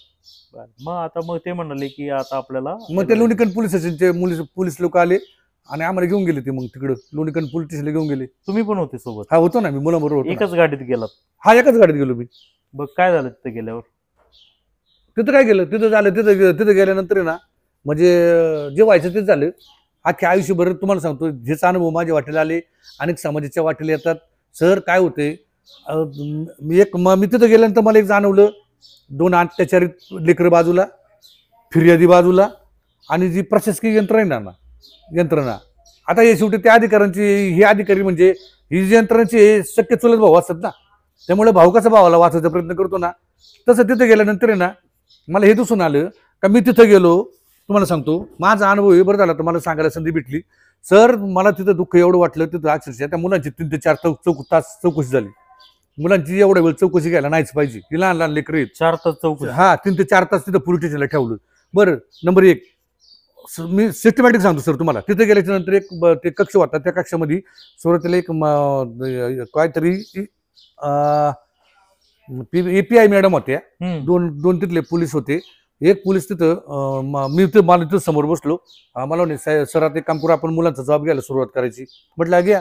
मग आता मग ते म्हणाले की आता आपल्याला, मग ते लोणीकंद पोलीस स्टेशनचे पोलीस लोक आले आणि आम्हाला घेऊन गेले. ते मग तिकडं लोणीकंद पोलीस स्टेशनला घेऊन गेले. तुम्ही पण होते सोबत? हा, होतो ना मी, मुलाबरोबर. एकच गाडीत गेलात? हा, एकाच गाडीत गेलो मी. बघ काय झालं तिथे गेल्यावर? तिथं काय केलं, तिथं झालं, तिथं गेल्यानंतर ना म्हणजे जे व्हायचं तेच झालं. अख्ख्या आयुष्यभर तुम्हाला सांगतो हेच अनुभव माझ्या वाटेला आले, अनेक समाजाच्या वाटेला येतात. सर काय होते, मी तिथं गेल्यानंतर मला एक जाणवलं, 2 अत्याचारित लेकरं बाजूला, फिर्यादी बाजूला आणि जी प्रशासकीय यंत्रणा. आता हे शेवटी त्या अधिकाऱ्यांची, हे अधिकारी म्हणजे ही जी यंत्रणांची हे शक्य चुलत भाऊ असतात ना, त्यामुळे भाऊ कसा भावाला वाचवायचा प्रयत्न करतो ना, तसं तिथं गेल्यानंतर आहे ना मला हे दिसून आलं का मी तिथं गेलो. तुम्हाला सांगतो माझा अनुभव हे बरं झाला तर मला सांगायला संधी भेटली. सर मला तिथं दुःख एवढं वाटलं, तिथं अक्षरशः त्या मुलांची 3 ते 4 तास चौकशी झाली. मुलांची एवढ्या वेळ चौकशी घ्यायला नाहीच पाहिजे, ही लहान लहान लेकरं आहेत. 4 तास चौकशी? हा, 3 ते 4 तास तिथं पोलीस स्टेशनला ठेवलं. बरं, नंबर 1 मी सिस्टमॅटिक सांगतो सर तुम्हाला. तिथे गेल्याच्या नंतर एक ते कक्ष होता. त्या कक्षामध्ये सुरुवातीला एक काहीतरी API मॅडम होत्या. दोन दोन तिथले पोलीस होते. एक पोलीस तिथं मी मला तिथं समोर बसलो. मला म्हणे सर आता एक काम करू, आपण मुलांचा जबाब घ्यायला सुरुवात करायची. म्हटलं घ्या.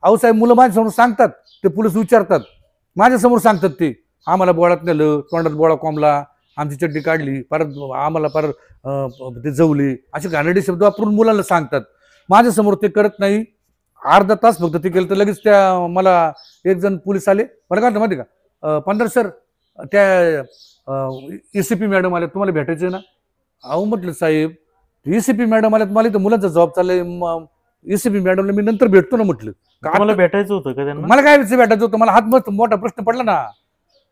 अहो साहेब, मुलं माझ्यासमोर सांगतात, ते पोलीस विचारतात, माझ्यासमोर सांगतात, ते आम्हाला बोळात नेलं, तोंडात बोळा कोंबला, आमची चड्डी काढली, परत आम्हाला परत ते जवली, असे घाणेरडे शब्द वापरून मुलांना सांगतात. माझ्यासमोर ते करत नाही. अर्धा तास फक्त ते केलं तर लगेच त्या मला एक जण पोलीस आले. मला काय माहिती का, पंधरा सर त्या ECP मॅडम आल्या, तुम्हाला भेटायचं ना. अहो म्हटलं साहेब, ECP मॅडम आल्यात, मला इथं मुलांचा जबाब चाललाय. ECP मॅडमला मी नंतर भेटतो ना म्हटलं. मला भेटायचं होतं का त्यांना? मला काय भेटायचं होतं, मला हात मोठा प्रश्न पडला ना.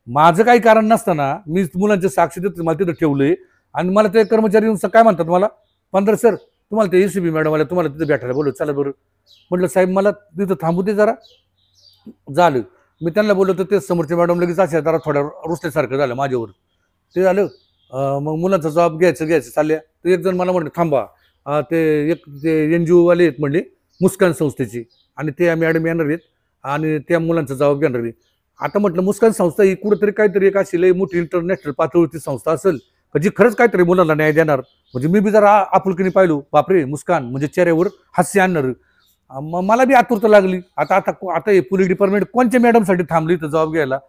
माझं काही कारण नसताना मी मुलांचे साक्षी देतो, मला तिथं ठेवलंय. आणि मला ते कर्मचारी येऊन काय म्हणतात, मला पंधरा सर तुम्हाला ते ECP मॅडम आल्या, तुम्हाला तिथे भेटायला बोलू, चला बरं. म्हटलं साहेब मला तिथं थांबू दे जरा. झालं, मी त्यांना बोललो तर ते समोरच्या मॅडम लगेच असे जरा थोड्या रुसल्यासारखं झालं माझ्यावर. ते झालं. मग मुलांचा जबाब घ्यायचं चालल्या. तर एक जण मला म्हणले थांबा, ते एक ते NGO वाले आहेत म्हणले, मुस्कान संस्थेची, आणि ते मॅडम येणार आहेत आणि त्या मुलांचा जबाब घेणार आहे. आता म्हटलं मुस्कान संस्था ही कुठेतरी काहीतरी एक अशी लई मोठी इंटरनॅशनल पातळीवरची संस्था असेल जी खरंच काहीतरी मुलांना न्याय देणार. म्हणजे मी बी जरा आपुलकीने पाहिलो, बापरे मुस्कान म्हणजे चेहऱ्यावर हास्य आणणार. मला बी आतुरता लागली. आता आता आता हे पोलीस डिपार्टमेंट कोणत्या मॅडमसाठी थांबली तर जबाब घ्यायला.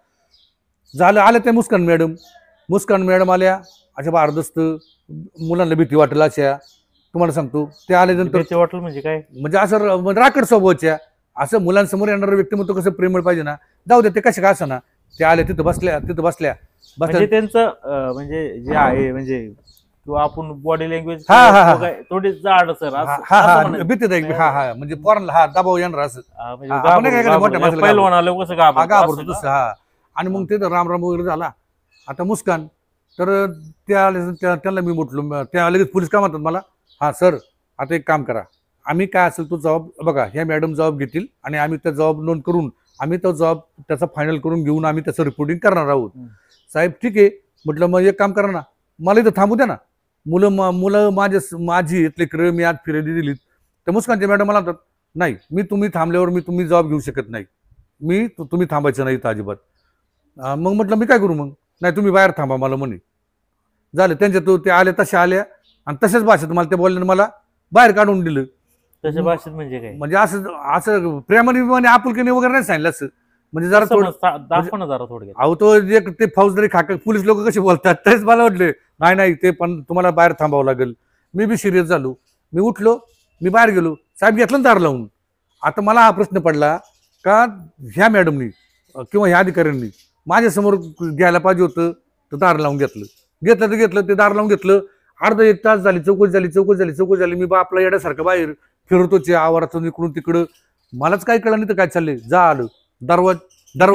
झालं, आल्या त्या मुस्कान मॅडम आल्या. अशा भारदस्त मुलांना भीती वाटेल अशा, तुम्हाला सांगतो. ते आल्यानंतर वाटलं म्हणजे काय, म्हणजे असं राकड स्वभावाच्या, असं मुलांसमोर येणारं व्यक्तिमत्व कसं प्रेमळ पाहिजे ना. जाऊ दे, ते कसे का असं ना. ते आले, तिथं बसल्या. म्हणजे त्यांचं म्हणजे जे आहे, म्हणजे किंवा आपण बॉडी लँग्वेज थोडी जाड सर, भीती म्हणजे पोरांना दबाव येणार असं. पहिलवान आलं कसं घाबरतो तसं. आणि मग ते राम वगैरे झाला. आता मुस्कान तर त्यांना मी म्हटलो, त्या लगेच पोलीस काय म्हणतात मला, हा सर आता एक काम करा, आम्ही काय असेल तो जबाब बघा, ह्या मॅडम जबाब घेतील आणि आम्ही त्या जबाब नोंद करून आम्ही तो जबाब त्याचा फायनल करून घेऊन आम्ही त्याचं रिपोर्टिंग करणार आहोत. साहेब ठीक आहे म्हटलं, मग एक काम करा ना, मला इथं थांबू द्या ना. मुलं माझी लेकरं मी आज फिरायला दिलीत. तर मुस्कानचे मॅडम मला म्हणतात नाही, तुम्ही थांबल्यावर तुम्ही जबाब घेऊ शकत नाही, तुम्ही थांबायचं नाही अजिबात. मग म्हटलं मी काय करू मग, नाही तुम्ही बाहेर थांबा मला म्हणे. झालं, त्यांच्या ते आले तशा आल्या आणि तशाच भाषेत मला ते बोलल्याने मला बाहेर काढून दिलं. तशा भाषेत म्हणजे काय, म्हणजे असं प्रेमाने आपुलकीने वगैरे नाही सांगितलं असं. म्हणजे जरा थोडं अहो तो ते फौजदारी खाका पोलीस लोक कसे बोलतात तेच मला वाटले. नाही ते पण तुम्हाला बाहेर थांबावं लागेल. मी बी सिरियस झालो. मी उठलो, मी बाहेर गेलो. साहेब घेतलं ना दार लावून. आता मला हा प्रश्न पडला का ह्या मॅडमनी किंवा ह्या अधिकाऱ्यांनी माझ्यासमोर घ्यायला पाहिजे होतं, तर दार लावून घेतलं ते दार लावून घेतलं. अर्धा एक तास झाली, चौकशी झाली. मी बापला येण्यासारखं बाहेर फिरतोचे आवारातून इकडून तिकडं. मलाच काय कळलं नाही तर काय चाललंय. झालं, दरवाजा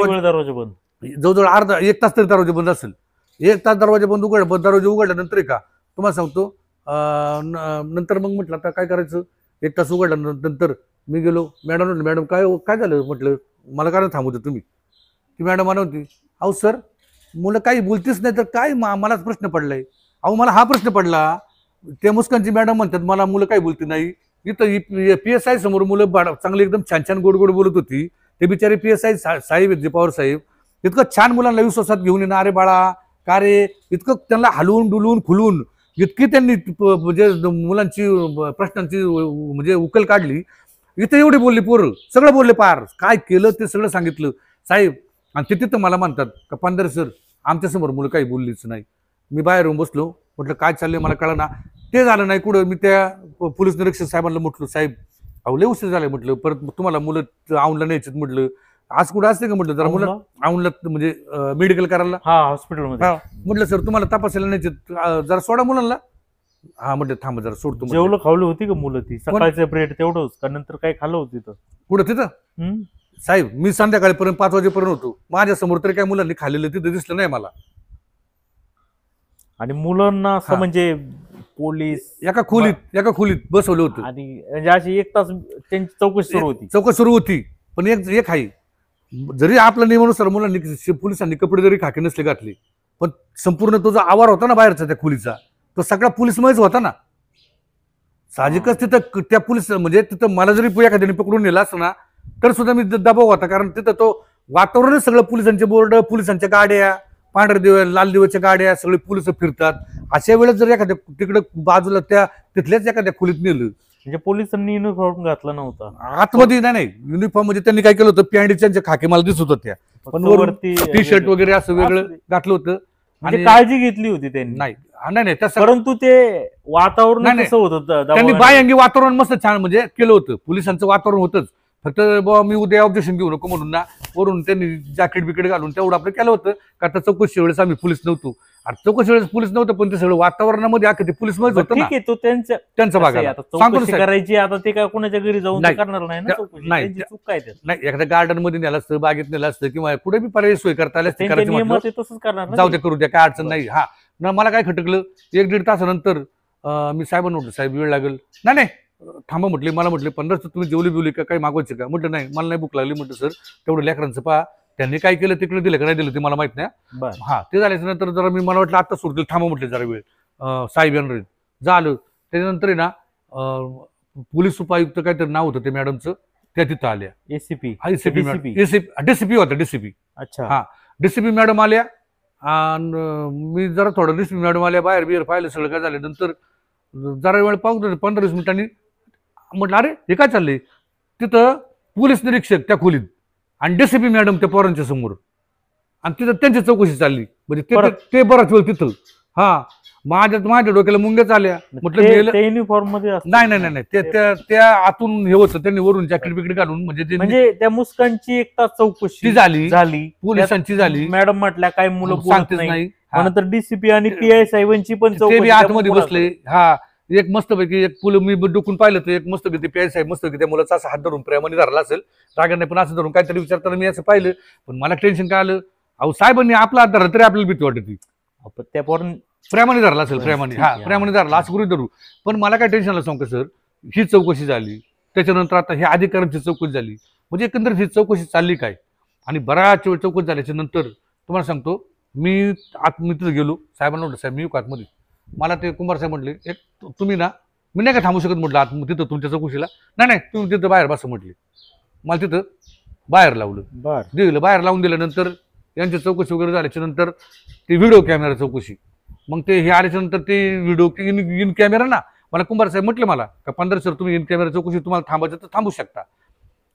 बंद, जवळजवळ अर्धा एक तास तरी दरवाजा बंद असेल. एक तास दरवाजा दरवाजा उघडल्यानंतर आहे का तुम्हाला सांगतो, नंतर मग म्हटलं आता काय करायचं. एक तास उघडल्यानंतर मी गेलो. मॅडम काय झालं म्हटलं, मला काय थांबवतो तुम्ही. ती मॅडम मला होती, अहो सर मुलं काही बोलतीच नाही तर काय, मलाच प्रश्न पडलाय. अहो मला हा प्रश्न पडला, त्या मुस्कानची मॅडम म्हणतात मला मुलं काही बोलती नाही. इथं PSI समोर मुलं चांगली एकदम छान गोड बोलत होती. ते बिचारे PSI साहेब आहेत, पवार साहेब, इतकं छान मुलांना विश्वासात घेऊन येणार. अरे बाळा का रे, इतकं त्यांना हलवून डुलवून खुलवून इतकी त्यांनी म्हणजे मुलांची प्रश्नांची म्हणजे उकल काढली. इथं एवढी बोलली पोरं, सगळं बोलले, पार काय केलं ते सगळं सांगितलं साहेब. आणि ते तिथं मला म्हणतात का पंधरा सर आमच्यासमोर मुलं काही बोललीच नाही. मी बाहेर येऊन बसलो. म्हटलं काय चाललंय मला कळलं ना. ते झालं नाही कुठं. मी त्या पोलीस निरीक्षक साहेबांना म्हटलं, साहेब अहो लय उशीर झालाय म्हटलं, परत तुम्हाला मुलं औंधला न्यायचे म्हटलं. आज कुठं असते का म्हटलं, जरा मुलं औंधला म्हणजे मेडिकल करायला हॉस्पिटलमध्ये. म्हटलं सर तुम्हाला तपासायला न्यायचे, जरा सोडा मुलांना. हा म्हटलं थांबा जरा सोडतो. जेवलं खावली होती का मुलं ती, सकाळचं ब्रेड तेवढंच का नंतर काय खाल्लं होतं तिथं पुढं तिथं. साहेब मी संध्याकाळपर्यंत 5 वाजेपर्यंत होतो. माझ्या समोर तरी काय मुलांनी खाल्लेलं तिथं दिसलं नाही मला. आणि मुलांना असं म्हणजे पोलीस एका खोलीत बसवलं होतं. आणि म्हणजे अशी एक तास त्यांची चौकशी सुरू होती. पण एक आहे, जरी आपल्या नियमानुसार मुलांनी पोलिसांनी कपडे जरी खाके नसले घातले, पण संपूर्ण तो जो आवार होता ना बाहेरचा त्या खोलीचा, तो सगळा पोलीसमयच होता ना. साहजिकच तिथं त्या पोलीस म्हणजे तिथं मला जरी एखाद्याने पकडून नेला असतं ना तर सुद्धा मी दबाव होता, कारण तिथं तो वातावरणच सगळं पोलिसांचे बोर्ड, पोलिसांच्या गाड्या, पांढरे दिवे लाल दिव्याच्या गाड्या, सगळे पोलिस फिरतात. अशा वेळेस जर एखाद्या तिकडे बाजूला त्या तिथल्याच एखाद्या खोलीत नेलं, म्हणजे पोलिसांनी युनिफॉर्म घातला नव्हता आतमध्ये नाही युनिफॉर्म म्हणजे त्यांनी काय केलं होतं, पॅन्टीच्या खाकी मला दिसत होत्या, पण वरती टी शर्ट वगैरे असं वेगळं घातलं होतं. म्हणजे आणि काळजी घेतली होती त्यांनी. नाही नाही त्या परंतु ते वातावरण नाही, कसं होत होतं त्यांनी दबावाने? बायंगी वातावरण मस्त छान म्हणजे केलं होतं, पोलिसांचं वातावरण होतंच. फक्त बाबा मी उद्या ऑब्जेक्शन घेऊ नको म्हणून ना वरून त्यांनी जॅकेट बिकेट घालून तेवढं आपलं केलं होतं. का तर चौकशी वेळेस आम्ही पोलीस नव्हतो, आणि चौकशी वेळेस पोलीस नव्हतं, पण ते सगळं वातावरणामध्ये अख्खं ते पोलीस मध्ये होतं ठीक ना, आहे, तो त्यांचा त्यांचा भाग कसं आहे, आला. आता सांगतो ना चौकशी साहेब. करायची, आता ते काय कोणाच्या घरी जाऊन नाही. करणार नाही ना त्या- चौकशी. नाही. त्यांची चूक काय त्यात? नाही, एखाद्या गार्डन मध्ये नेलं असतं, बागेत नेलं असतं, किंवा कुठे बी पर्यायी सोय करता आली असती त्यांच्या करायची म्हटलं, नियमात ते तसंच करणार ना जाऊ ते. दे करू द्या, काय अडचण नाही. हा ना, मला काय खटकलं, 1-1.5 तासानंतर मी साहेबांना म्हटलं साहेब वेळ लागेल. नाही नाही थांबा म्हटले, मला म्हटले 15 तुम्ही जेवली बिवली का काही मागवायचे का? म्हटलं नाही मला नाही भूक लागली. म्हटलं सर तेवढं लेकरांचं पहा, त्यांनी काय केलं तिकडे दिलं का नाही दिलं ते मला माहित नाही. बरं. हा ते झाल्याच्या नंतर जरा मी मला वाटलं आता सुरतील, थांबा म्हटले जरा वेळ. साहेब येणार आहेत. झालं त्याच्यानंतर आहे ना पोलीस उपायुक्त काहीतरी नाव होतं ते मॅडमचं, त्या तिथं आल्या. ACP ACP DCP. डीसीपी होता, डीसीपी. अच्छा. हा डीसीपी मॅडम आल्या, आणि मी जरा थोडं डीसीपी मॅडम आल्या, बाहेर बिहेर पाहिलं सगळं काय झालं. नंतर जरा वेळ पाहू 15-20 मिनिटांनी म्हटलं अरे हे काय चाललंय, तिथं पोलीस निरीक्षक त्या खोलीत आणि डीसीपी मॅडम त्या पोरांच्या समोर, आणि तिथं त्यांची चौकशी चालली. म्हणजे परत? ते बराच वेळ तिथं. हा माझ्या डोक्याला मुंग्याच आल्या. म्हटलं मेलं. ते युनिफॉर्म मध्ये असतात. नाही नाही नाही नाही, त्या आतून हे होतं, त्यांनी वरून जॅकेट बिकेट घालून म्हणजे म्हणजे त्या मुस्कानची एक तास चौकशी ती झाली, झाली, पोलिसांची झाली. मॅडम म्हटल्या काय मुलं बोलत सांगतेच नाही. नाही. मग नंतर डीसीपी आणि पीआय साहेबांची पण ते चौकशी बी त्या आतमध्ये मुलाकडे. बसले. हा एक मस्तपैकी एक फुलं मी डुकून पाहिलं तर एक मस्तपैकी पीआय साहेब मस्तपैकी त्या मुलाचा असं हात धरून प्रेमाने धरला असेल, रागाने पण असं धरून काहीतरी विचारताना मी असं पाहिलं. पण मला टेन्शन काय आलं, अहो साहेबांनी आपला हात धरला तरी आपल्याला भीती वाटते. आपण त्या पोरांनी प्रेमाने धरला असेल, प्रेमाने. ठीक हा आहे. प्रेमाने धरला असं करून धरू. पण मला काय टेन्शन आलं सांगू का सर, ही चौकशी झाली, त्याच्यानंतर आता हे अधिकाऱ्यांची चौकशी झाली, म्हणजे एकंदरीत ही चौकशी चालली काय. आणि बराच वेळ चौकशी झाल्याच्या नंतर तुम्हाला सांगतो, मी तिथं गेलो, साहेबांना म्हटलं साहेब मी येऊ का आतमध्ये. मला ते कुंभार साहेब म्हटले एक तुम्ही ना, मी नाही का थांबू शकत म्हटलं आत तिथं तुमच्या चौकशीला. नाही नाही तुम्ही तिथं बाहेर बसा म्हटले. मला तिथं बाहेर लावलं, बर दिलं बाहेर लावून दिल्यानंतर यांची चौकशी वगैरे झाल्याच्या नंतर ते व्हिडिओ कॅमेरा चौकशी. मग ते हे आल्याच्या नंतर ते व्हिडिओ इन कॅमेरा ना, मला कुंभार साहेब म्हटले मला का 15 सर तुम्ही इन कॅमेरा चौकशी तुम्हाला थांबायचं तर थांबू शकता.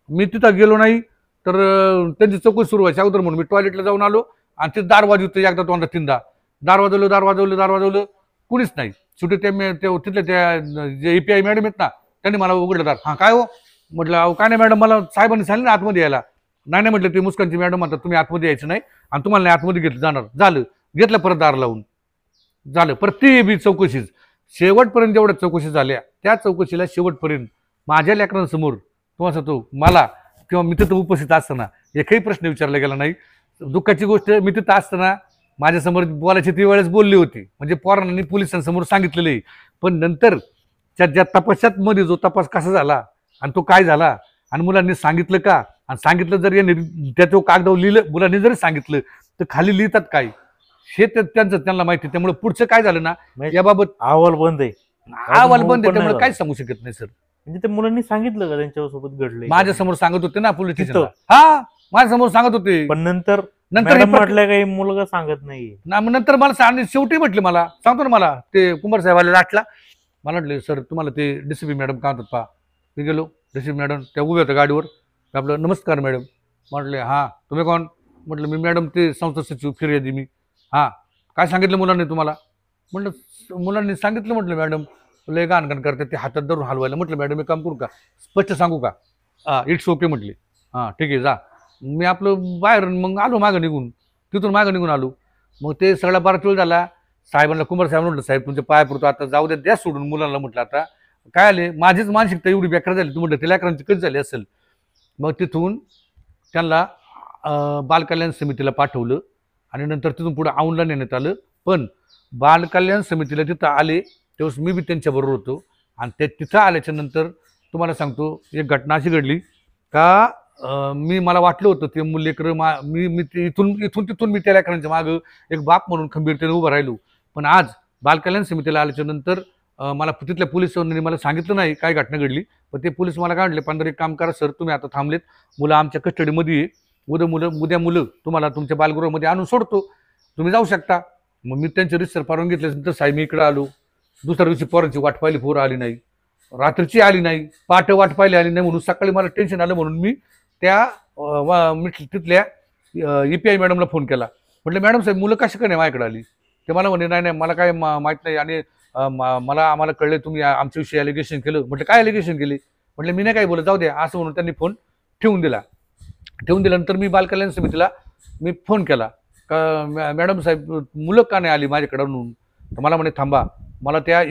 मी तिथं गेलो नाही तर त्यांची चौकशी सुरू व्हायची अगोदर म्हणून मी टॉयलेटला जाऊन आलो, आणि ते दार वाजवतो एकदा दोनदा तीनदा, दार वाजवलं कुणीच नाही. शेवटी तिथल्या त्या जे एपीआय मॅडम आहेत ना, त्यांनी मला उघडलं दार. हा काय हो म्हटलं, अहो काय नाही मॅडम, मला साहेबांनी सांगितलं ना आतमध्ये यायला. नाही म्हटलं ते मुस्कानची मॅडम म्हणतात तुम्ही आतमध्ये यायचं नाही, आणि तुम्हाला नाही आतमध्ये घेतलं जाणार. झालं घेतलं परत दार लावून. झालं परत ती बी चौकशीच. शेवटपर्यंत जेवढ्या चौकशी झाल्या त्या चौकशीला शेवटपर्यंत माझ्या लेकरांसमोर तुम्हाला सांगतो, मला किंवा मी तिथं उपस्थित असताना एकही प्रश्न विचारला गेला नाही. दुःखाची गोष्ट, मी तिथं असताना माझ्यासमोर बोलायची ती वेळेस बोलली होती, म्हणजे पोरांनी पोलिसांसमोर सांगितलेलं आहे. पण नंतर ज्या तपासात मध्ये जो तपास कसा झाला आणि तो काय झाला, आणि मुलांनी सांगितलं का, आणि सांगितलं जर यांनी त्याचं कागदावर लिहिलं, मुलांनी जरी सांगितलं तर खाली लिहितात काय, हे त्यांचं त्यांना माहिती. त्यामुळे पुढचं काय झालं ना याबाबत अहवाल बंद आहे. अहवाल बंद आहे, पण त्यामुळे नाही काहीच सांगू शकत नाही सर. म्हणजे ते मुलांनी सांगितलं का त्यांच्यासोबत घडलंय? माझ्यासमोर सांगत होते ना पोलीस तिथं? स्टेशनला. हा माझ्यासमोर सांगत होते. पण नंतर नंतर हे मॅडम पट- म्हटल्या काही मुलगा सांगत नाही. नंतर मला शेवटी म्हटले, मला सांगतो ना, मला ते कुंभार साहेबाला लाटला. मला म्हटले सर तुम्हाला ते डीसीपी मॅडम काय म्हणतात पहा. मी गेलो, डीसीपी मॅडम त्या उभ्या होत्या गाडीवर. आपलं नमस्कार मॅडम. म्हटले हा तुम्ही कोण? म्हटलं मी मॅडम ते संस्था सचिव फिर्यादी मी. हा काय सांगितलं मुलांनी तुम्हाला? म्हटलं मुलांनी सांगितलं. म्हटलं मॅडम लय गाणगाण करतात ते हातात धरून हलवायला. म्हटलं मॅडम एक काम करू का, स्पष्ट सांगू का? हा इट्स ओके म्हटले. हां ठीक आहे जा. मी आपलं बाहेर मग आलो मागं निघून, तिथून मागं निघून आलो. मग ते सगळा बराच वेळ झाला. साहेबांना कुंभार साहेब म्हटलं साहेब तुमच्या पाया पडतो आता जाऊ द्या सोडून मुलांना. म्हटलं आता काय आले, माझीच मानसिकता एवढी बेकार झाली. तू म्हटलं ते लेकरांची कधी झाली असेल. मग तिथून त्यांना बालकल्याण समितीला पाठवलं, आणि नंतर तिथून पुढे औंधला नेण्यात आलं. पण बालकल्याण समितीला तिथं आले तेव्हा मी बी त्यांच्याबरोबर होतो. आणि ते तिथं आल्याच्या नंतर तुम्हाला सांगतो एक घटना अशी घडली का, मला वाटलं होतं ते लेकरं मी इथून मी त्या लेकरांच्या मागं एक बाप म्हणून खंबीरतेने उभं राहिलो. पण आज बालकल्याण समितीला आल्याच्या नंतर मला तिथल्या पोलिसांनी मला सांगितलं नाही काय घटना घडली, पण ते पोलीस मला काय म्हटले, पंधरा एक काम करा सर, तुम्ही आता थांबलेत, मुलं आमच्या कस्टडीमध्ये आहे, उद्या मुलं तुम्हाला तुमच्या बालगृहामध्ये आणून सोडतो, तुम्ही जाऊ शकता. मग मी त्यांचे रिसर पारून घेतल्यानंतर साहेब मी इकडे आलो. दुसऱ्या दिवशी पोरांची वाट पाहिली, पोरं आली नाही, रात्रीची आली नाही, पहाटे वाट पाहिली आली नाही, म्हणून सकाळी मला टेन्शन आलं, म्हणून मी त्या तिथल्या EPI मॅडमला फोन केला. म्हटलं मॅडम साहेब मुलं कशी काय नाही माझ्याकडे आली? ते मला म्हणे नाही नाही मला काय माहित नाही, आणि आम्हाला कळले तुम्ही आमच्याविषयी ॲलिगेशन केलं. म्हटलं काय ॲलिगेशन केली? म्हटलं मी नाही काय बोलत, जाऊ द्या असं म्हणून त्यांनी फोन ठेवून दिला. ठेवून दिल्यानंतर मी बालकल्याण समितीला मी फोन केला का मॅडम साहेब मुलं का नाही आली माझ्याकडून? तर मला म्हणे थांबा, मला त्या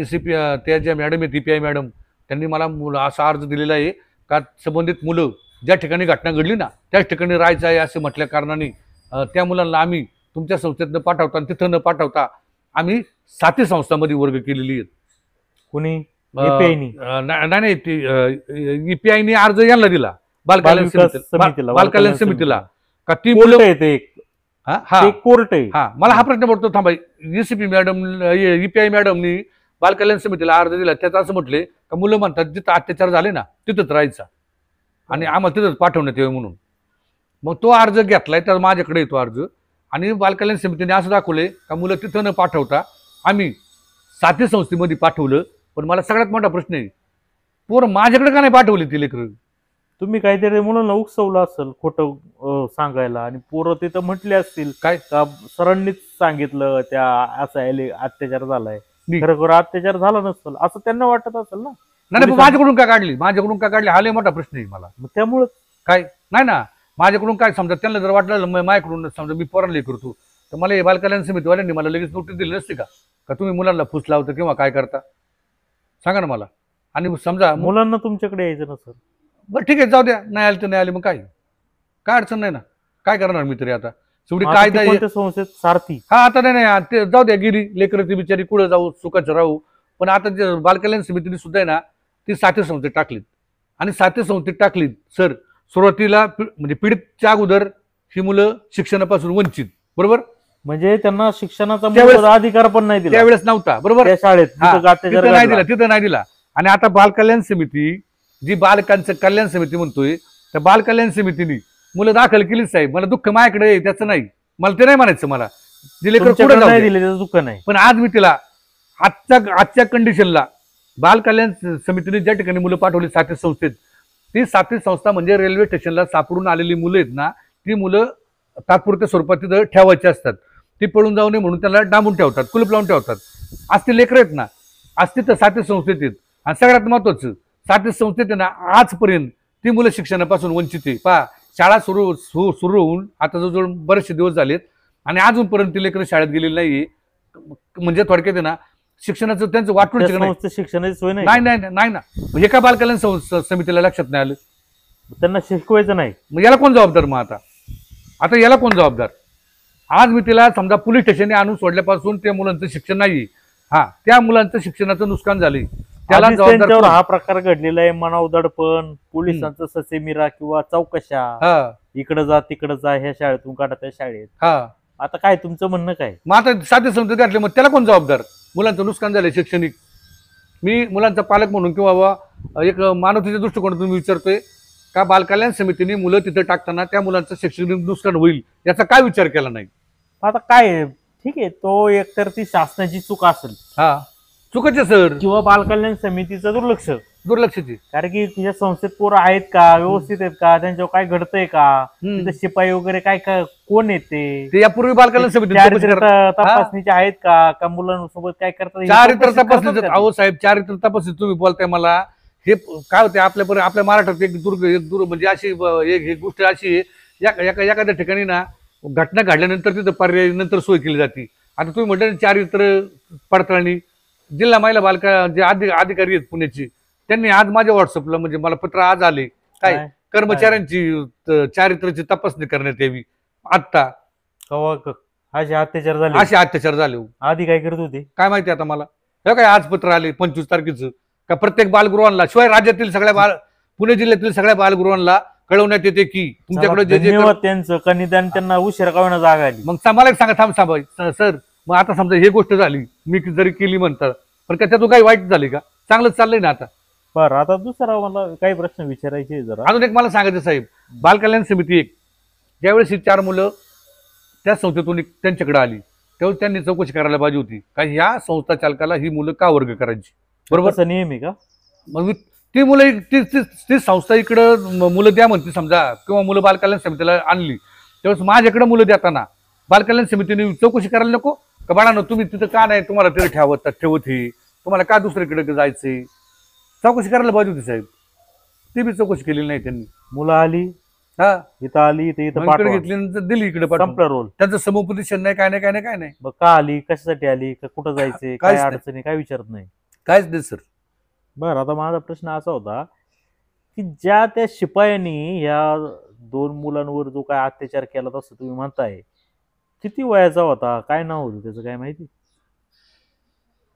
त्या ज्या मॅडम आहेत EPI मॅडम, त्यांनी मला असा अर्ज दिलेला आहे का संबंधित मुलं ज्या ठिकाणी घटना घडली ना त्याच ठिकाणी राहायचं आहे असं म्हटल्या कारणाने त्या मुलांना आम्ही तुमच्या संस्थेत न पाठवता आणि तिथं न पाठवता आम्ही साथी संस्थांमध्ये वर्ग केलेली आहेत. कोणी EPI नाही ती EPI अर्ज यांना दिला बालकल्याण समितीला का ती मुलं येते कोर्ट आहे. हा मला हा प्रश्न पडतो, थांबा, EPI मॅडमनी बालकल्याण समितीला अर्ज दिला, त्यात असं म्हटले का मुलं म्हणतात जिथं अत्याचार झाले ना तिथंच राहायचा आणि आम्हाला तिथंच पाठवण्यात यावं म्हणून. मग तो अर्ज घेतलाय, तर माझ्याकडे येतो अर्ज, आणि बालकल्याण समितीने असं दाखवले का मुलं तिथं न पाठवता आम्ही साथी संस्थेमध्ये पाठवलं. पण मला सगळ्यात मोठा प्रश्न आहे, पोरं माझ्याकडे का नाही पाठवली ती लेकरं? तुम्ही काहीतरी मुलांना उकसवलं असेल खोटं सांगायला, आणि पोरं तिथं म्हटले असतील काय का सरांनीच सांगितलं त्या असं अत्याचार झालाय, खरोखर अत्याचार झाला नसेल असं त्यांना वाटत असेल ना. नाही माझ्याकडून का काढली हा लय मोठा प्रश्न आहे मला. त्यामुळे काय नाही ना, माझ्याकडून काय समजा त्यांना जर वाटलं माझ्याकडून समजा मी पोरांना करतो, तर मला हे बालकल्याण समितीवाल्यांनी मला लगेच नोटीस दिली नसते का तुम्ही मुलांना फुस लावता किंवा काय करता? सांगा ना मला. आणि समजा मुलांना तुमच्याकडे यायचं नसेल, बरं ठीक आहे जाऊ द्या, नाही आले तर नाही आले, मग काय अडचण नाही ना, काय करणार मी तरी आता शेवटी कायदा संस्थेत सारथी. हा आता नाही ते जाऊ द्या, गिरी लेकरं ती बिचारी कुठं जाऊ सुखाचं राहू. पण आता बालकल्याण समितीने सुद्धा आहे ना ती साथी संस्थेत टाकलीत, आणि साथी संस्थेत टाकलीत सर सुरुवातीला म्हणजे पीडितच्या अगोदर ही मुलं शिक्षणापासून वंचित, बरोबर, म्हणजे त्यांना शिक्षणाचा अधिकार पण नाही दिला त्यावेळेस नव्हता, बरोबर, त्या शाळेत तिथं नाही दिला. आणि आता बालकल्याण समिती जी बालकांचं कल्याण समिती म्हणतोय, त्या बालकल्याण समितीने मुलं दाखल केलीच साहेब. मला दुःख माझ्याकडे आहे त्याचं नाही, मला ते नाही म्हणायचं, मला दिले नाही दिले त्याचं दुःख नाही. पण आज मी तिला आजच्या कंडिशनला बालकल्याण समितीने ज्या ठिकाणी मुलं पाठवली साथी संस्थेत, ती साथी संस्था म्हणजे रेल्वे स्टेशनला सापडून आलेली मुलं आहेत ना, ती मुलं तात्पुरत्या स्वरूपात तिथं ठेवायची असतात. ती पळून जाऊ नये म्हणून त्याला डांबून ठेवतात, कुलूप लावून ठेवतात. आज ते लेकरं आहेत ना, आज तिथं साथी संस्थेत आहेत. आणि सगळ्यात महत्वाचं साथी संस्थेत आहे ना आजपर्यंत ती मुलं शिक्षणापासून वंचित आहे. पहा शाळा सुरू होऊन आता जवळजवळ बरेचसे दिवस झालेत आणि अजूनपर्यंत ती लेकरं शाळेत गेलेली नाहीये. म्हणजे थोडक्यात आहे ना शिक्षणाचं त्यांचं वाटून शिक्षणाची सोय नाही ना. म्हणजे एका बालकल्याण समितीला लक्षात नाही आलं, त्यांना शिकवायचं नाही. मग याला कोण जबाबदार? मग आता याला कोण जबाबदार? आज मी तिला समजा पोलीस स्टेशनने आणून सोडल्यापासून त्या मुलांचं शिक्षण नाही, त्या मुलांचं शिक्षणाचं नुकसान झालंय, त्याला जबाबदार हा प्रकार घडलेला आहे. मनाव दडपण, पोलिसांचं ससेमिरा किंवा चौकशा, इकडे जा तिकडे जा, ह्या शाळेतून काढा त्या शाळेत. आता काय तुमचं म्हणणं काय? मग आता साथी संस्थेत घातले, मग त्याला कोण जबाबदार? मुलांचं नुकसान झालंय शैक्षणिक. मी मुलांचा पालक म्हणून किंवा बाबा एक मानवतेच्या दृष्टिकोनातून मी विचारतोय का बालकल्याण समितीने मुलं तिथे टाकताना त्या मुलांचं शैक्षणिक नुकसान होईल याचा काय विचार केला नाही? आता काय ठीक आहे, तो एकतर ती शासनाची चूक असेल, चुकाचे सर, किंवा बालकल्याण समितीचं दुर्लक्षाची. कारण की तिच्या संस्थेत पोरं आहेत का, व्यवस्थित आहेत का, त्यांच्यावर काय घडतंय का, तिथे शिपाई वगैरे काय कोण येते, यापूर्वी बालकल्याण समिती तपासणीचे आहेत का मुलांसोबत काय करतात चारित्र तपासणी. अहो साहेब, चारित्र तपासणी तुम्ही बोलताय मला, हे काय होते आपल्या महाराष्ट्रात एक दुर्ग म्हणजे अशी एक गोष्ट अशी एखाद्या ठिकाणी ना घटना घडल्यानंतर तिथं पर्याय नंतर सोय केली जाते. आता तुम्ही म्हटलं चारित्र पडताळणी, जिल्हा महिला बालका जे अधिकारी आहेत पुण्याची, त्यांनी आज माझ्या व्हॉट्सअपला म्हणजे मला पत्र आज आले काय कर्मचाऱ्यांची चारित्र्याची तपासणी करण्यात यावी. आता असे अत्याचार झाले आधी काय करत होते काय माहिती आता मला. हे काय आज पत्र आले 25 तारखेचं का प्रत्येक बालगृहांना, शिवाय राज्यातील सगळ्या पुणे जिल्ह्यातील सगळ्या बालगृहांना कळवण्यात येते की तुमच्याकडे जे त्यांचं कनिदान त्यांना उशिरा का जागा आली. मग मला एक सांगा, थांब सर, मग आता समजा ही गोष्ट झाली, मी जरी केली म्हणतात, पण का त्यातून काही वाईट झाली का? चांगलंच चाललंय ना आता. बरं, आता दुसरा मला काही प्रश्न विचारायचे आहे जरा. अजून एक मला सांगायचं साहेब, बालकल्याण समिती एक, ज्यावेळेस ही 4 मुलं त्या संस्थेतून त्यांच्याकडे आली त्यावेळेस त्यांनी चौकशी करायला पाहिजे होती का ह्या संस्था चालकाला ही मुलं का वर्ग करायची, बरोबर? तसा नियम आहे का? मग ती मुलं ती संस्था इकडं मुलं द्या म्हणते समजा, किंवा मुलं बालकल्याण समितीला आणली त्यावेळेस माझ्याकडे मुलं देताना बालकल्याण समितीने चौकशी करायला नको का? बाळांनो तुम्ही तिथं का नाही, तुम्हाला तिथे ठेवत ही, तुम्हाला का दुसरीकडे जायचंय? चौकशी करायला पाहिजे होती साहेब. ती बी चौकशी केलेली नाही त्यांनी. मुलं आली, हा, इथं आली ते इथं इकडे पाठवा. घेतली नंतर दिली इकडे पाठवून. संपला रोल. त्यांचं समुपदेशन नाही, काय नाही, काय नाही, काय नाही, मग का आली, कशासाठी आली, का कुठं जायचंय, काय काहीच नाही. अडचणी, काय विचारत नाही. काहीच नाही सर. बरं, आता माझा प्रश्न असा होता की ज्या त्या शिपायांनी ह्या 2 मुलांवर जो काय अत्याचार केला तसं तुम्ही म्हणताय, किती वयाचा होता, काय नाव होतं त्याचं, काय माहिती?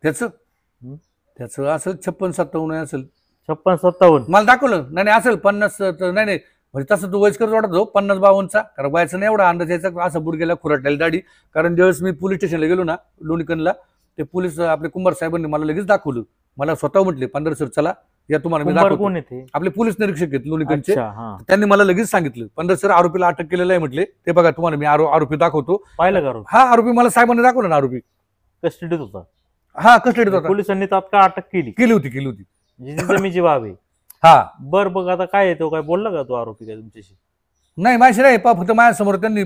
त्याचं हं? त्याचं असेल 56-57 असेल. 56-57? मला दाखवलं नाही, नाही असेल 50. नाही नाही, म्हणजे तसं तो वयस्कर वाटत हो, 50-52चा. कारण वयाचं नाही एवढा अंदाज यायचा, असं बुडगेला खुराटलेली दाढी. कारण ज्यावेळेस मी पोलीस स्टेशनला गेलो ना लोणीकनला, ते पोलीस आपले कुंभार साहेबांनी मला लगेच दाखवलं. मला स्वतः म्हटले 15 सर चला या तुम्हाला मी कुंभार दाखवतो. कोण येते? आपले पोलीस निरीक्षक आहेत लोणीकनचे. अच्छा, हा. त्यांनी मला लगेच सांगितलं 15 सर आरोपीला अटक केलेलं आहे म्हटले. ते बघा तुम्हाला मी आरोपी दाखवतो. पाहिलं का रोल? हा आरोपी मला साहेबांनी दाखवलं ना आरोपी. कस्टडीत होता? हा कस्टडीत होता. पोलिसांनी तात्काळ अटक केली? केली होती. म्हणजे ती जमीची बाब आहे. हा, बर, बघ आता काय आहे, तो काय बोलला का तो आरोपी काय तुमच्याशी? नाही माझी नाही, फक्त माझ्यासमोर त्यांनी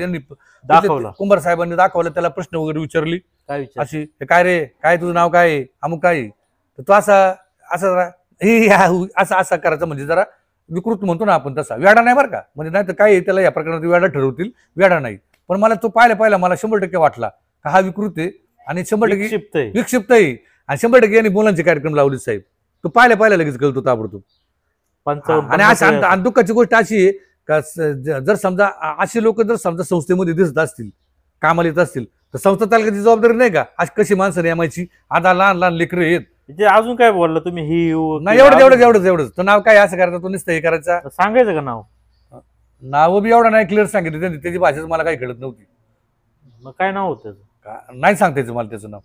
यांनी दाखवला? कुंभार साहेबांनी दाखवलं, त्याला प्रश्न वगैरे विचारली काय विचार? अशी, "हे काय रे, काय तुझं नाव काय आहे, अमुक काय आहे?" तर तो असा असा जरा असा असा करायचा, म्हणजे जरा विकृत म्हणतो ना आपण तसा. वेडा नाही बरं का, म्हणजे नाही तर काय आहे, त्याला या प्रकरणात वेडा ठरवतील, वेडा नाही. पण मला तो पाहिला मला 100% वाटला का हा विकृत आहे आणि 100% विक्षिप्त आहे. विक्षिप्त आहे आणि 100% यांनी मुलांचे कार्यक्रम लावले साहेब. तो पाहिला लगेच कळतो ताबडतोब. 55 आणि अशी आणि दुःखाची गोष्ट अशी आहे का जर समजा अशी लोक जर समजा संस्थेमध्ये दिसत असतील, कामाला येत असतील, तर संस्था चालकाची जबाबदारी नाही का अशी कशी माणसं नेमायची? आता लहान लेकरं आहेत. म्हणजे अजून काय बोलला तुम्ही? नाही एवढंच तो नाव काय असं करायचं, तो नुसतं हे करायचा. सांगायचं का नाव? नाव बी एवढं नाही क्लिअर सांगितलं त्यांनी, त्याची भाषा मला काही कळत नव्हती. मग काय नाव होतं? नाही सांगता यायचं मला त्याचं नाव.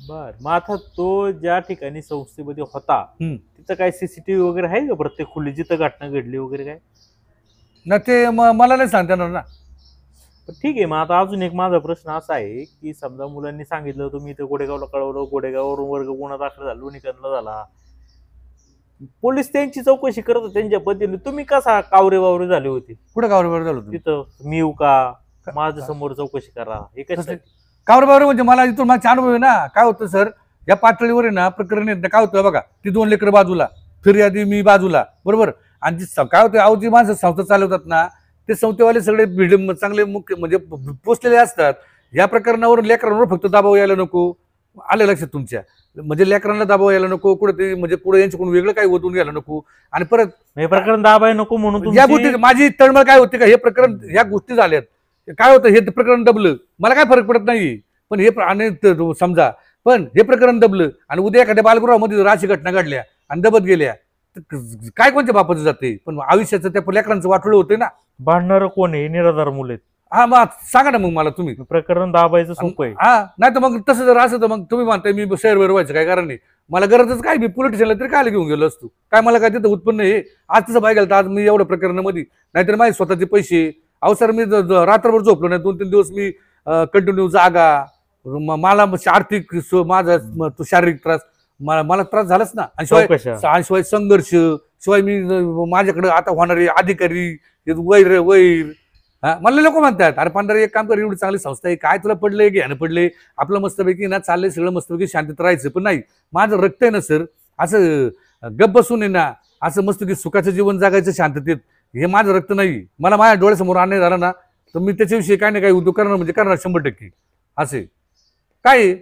बर, मग आता तो ज्या ठिकाणी संस्थेमध्ये होता तिथं काय सीसीटीव्ही वगैरे आहे का प्रत्येक खोली जिथं घटना घडली वगैरे काय? ना ते मला नाही सांगता येणार ना. ठीक आहे, मग आता अजून एक माझा प्रश्न असा आहे की समजा मुलांनी सांगितलं तुम्ही इथं गोडेगावला कळवलं, गोडेगाववरून वर्ग गुन्हा दाखल झाला, लोणीकरला झाला, पोलीस त्यांची चौकशी करत होते त्यांच्या पद्धतीने, तुम्ही कसा कावरे वावरे झाले होते कुठं कावरे झालो तुम्ही? तिथं? मी येऊ का, माझ्या समोर चौकशी करा, हे कसं? कावरे म्हणजे मला इथून माझा अनुभव आहे ना. काय होतं सर, या पातळीवर आहे ना प्रकरण येत काय होतं बघा, ती 2 लेकरं बाजूला, फिर्यादी मी बाजूला, बरोबर. आणि काय होतं, अहो जी माणसं संस्था चालवतात ना, ते संस्थेवाले सगळे चांगले मुख्य म्हणजे पोचलेले असतात. या प्रकरणावर लेकरांवर फक्त दबाव यायला नको. आलं लक्षात तुमच्या? म्हणजे लेकरांना दबाव यायला नको, कुठे ते म्हणजे पुढे यांच्याकडून वेगळं काही ओतून घ्यायला नको. आणि परत हे प्रकरण दाबाय नको म्हणून या गोष्टी माझी तळमळ काय होते का, हे प्रकरण ह्या गोष्टी झाल्यात, काय होतं हे प्रकरण दबलं, मला काय फरक पडत नाही. पण हे समजा पण हे प्रकरण दबलं आणि उद्या एखाद्या बालगृहामध्ये जर अशी घटना घडल्या आणि दबत गेल्या तर काय कोणत्या बापाचं जाते? पण आयुष्याचं त्या लेकरांचं वाटलं होतं ना. भांडणार कोण आहे? निराधार मुले. हा मग सांगा ना मग मला तुम्ही. प्रकरण दाबायचं सोपं आहे. हा, नाही तर मग तसं जर असं तर मग तुम्ही म्हणताय मी शहर व्हायचं काय कारण नाही. मला गरजच काय, मी पोलीस स्टेशनला तरी काय घेऊन गेलो असतो काय, मला काय तिथं उत्पन्न आहे? आज तसं पाहिजे तर आज मी एवढ्या प्रकरणामध्ये, नाहीतर माझे स्वतःचे पैसे. अहो सर मी रात्रभर झोपलो नाही, 2-3 दिवस मी कंटिन्यू जागा. मला आर्थिक माझा शारीरिक त्रास, मला त्रास झालाच ना. आणि शिवाय संघर्ष, शिवाय मी माझ्याकडे आता होणारे अधिकारी वैर. मला लोक म्हणतात अरे 15 एक काम कर, एवढी चांगली संस्था आहे, काय तुला पडलंय घ्यानं पडले, आपलं मस्तपैकी ना चाललंय सगळं मस्तपैकी शांतीत राहायचं. पण नाही, माझं रक्त आहे ना सर, असं गप बसून आहे ना, असं मस्तपैकी सुखाचं जीवन जगायचं शांततेत, हे माझं रक्त नाही. मला माझ्या डोळ्यासमोर अन्याय झाला ना तर मी त्याच्याविषयी काय नाही काय उद्योग करणार, म्हणजे करणार 100%. असे काय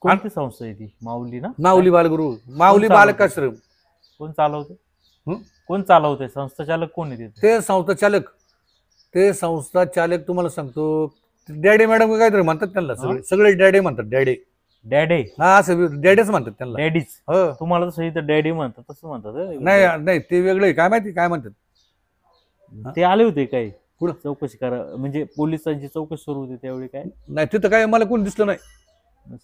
कोणती संस्था आहे ती? माऊली ना? माऊली बालगुरु, माऊली बालकाश्रम. कोण चालवते? कोण चालवते? संस्था चालक कोण आहे? ते संस्था चालक तुम्हाला सांगतो, डॅडे मॅडम काहीतरी म्हणतात त्यांना, सगळे डॅडे म्हणतात. डॅडे हा, असं डॅडेच म्हणतात त्यांना. डॅडीच? तुम्हाला तसं इथं डॅडी म्हणतात तसं म्हणतात? नाही ते वेगळे, काय माहिती काय म्हणतात. ते आले होते काय पुढं? चौकशी करा म्हणजे पोलिसांची चौकशी सुरू होती त्यावेळी काय नाही तिथं काय मला कोणी दिसलं नाही.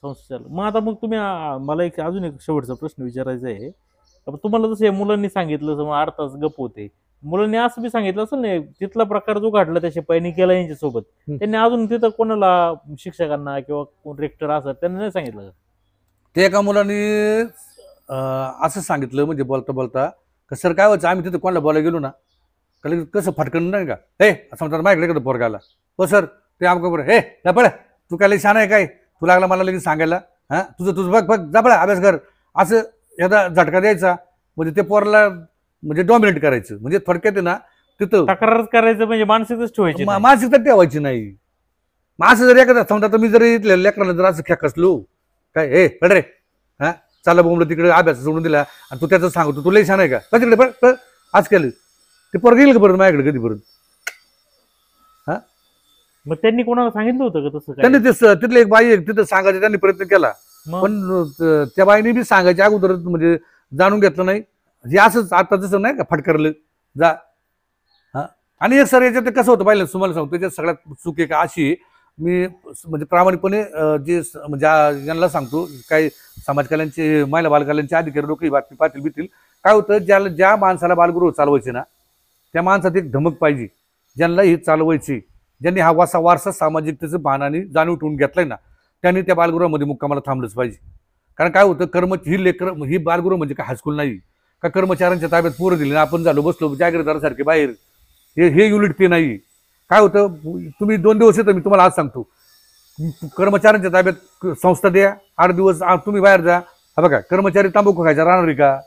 संस्थेला मग आता मग तुम्ही मला एक अजून एक शेवटचा प्रश्न विचारायचा आहे. आता तुम्हाला जसं या मुलांनी सांगितलं समज 8 तास गप होते, मुलांनी असं बी सांगितलं असेल ना तिथला प्रकार जो घडला त्या शिपाईने केला यांच्यासोबत, त्यांनी अजून तिथं कोणाला शिक्षकांना किंवा कोण रेक्टर असत त्यांना नाही सांगितलं का? ते एका मुलाने असं सांगितलं म्हणजे बोलता बोलता सर काय व्हायचं आम्ही तिथं कोणाला बोलायला गेलो ना का लगेच कसं फटकन नाही का हे असं म्हणतात माझ्याकडे का पोरगाला हो सर ते आमका बरं हे जा पळ तू काय लई छान आहे काय तू लागला मला लगेच सांगायला हां तुझं तुझं बघ बघ जा पळ अभ्यास कर असं एकदा झटका द्यायचा म्हणजे ते पोराला म्हणजे डॉमिनेट करायचं म्हणजे थोडक्यात आहे ना तिथं तक्रारच करायचं म्हणजे मानसिकच ठेवायची नाही. मानसिकता ठेवायची नाही. मग असं जर एखादा समजा तर मी जरी इथल्या लेकराला जर असं खेकसलो काय हे पळ रे हां चाला बोंबलं तिकडे अभ्यास सोडून दिला आणि तू त्याचं सांगतो तू लई छान आहे का तिकडे पळ आज केलं ते पोरं गेलं का परत माझ्याकडे कधी परत मग त्यांनी कोणाला सांगितलं होतं का तसं काय? त्यांनी ते तिथले एक बाई आहे तिथं सांगायचा त्यांनी प्रयत्न केला मग पण त्या बाईने बी सांगायच्या अगोदर म्हणजे जाणून घेतलं नाही हे असंच आता जसं नाही का फटकारलं जा हा आणि एक सर याच्यात कसं होतं पाहिलं तुम्हाला सांगतो त्याच्यात सगळ्यात चूक आहे का अशी मी म्हणजे प्रामाणिकपणे जे म्हणजे यांना सांगतो काही समाज कल्याणचे महिला बालकल्याणचे अधिकारी लोक ही बातमी पाहतील बितील काय होतं ज्या माणसाला बालगृह चालवायचे ना त्या माणसात एक धमक पाहिजे ज्यांना ही चालवायची ज्यांनी हा वारसा सामाजिकतेचं भानाने जाणीव ठेवून घेतलाय ना त्यांनी त्या बालगृहामध्ये मुक्कामाला थांबलंच पाहिजे. कारण काय होतं ही बालगृह म्हणजे काय हायस्कूल नाही का कर्मचाऱ्यांच्या ताब्यात पोरं दिली ना आपण झालो बसलो जागीरदारासारखे बाहेर हे युनिट ते नाही. काय होतं तुम्ही 2 दिवस येतं मी तुम्हाला आज सांगतो कर्मचाऱ्यांच्या ताब्यात संस्था द्या 8 दिवस तुम्ही बाहेर जा हा बघा कर्मचारी तांबाखू खायचा राहणार का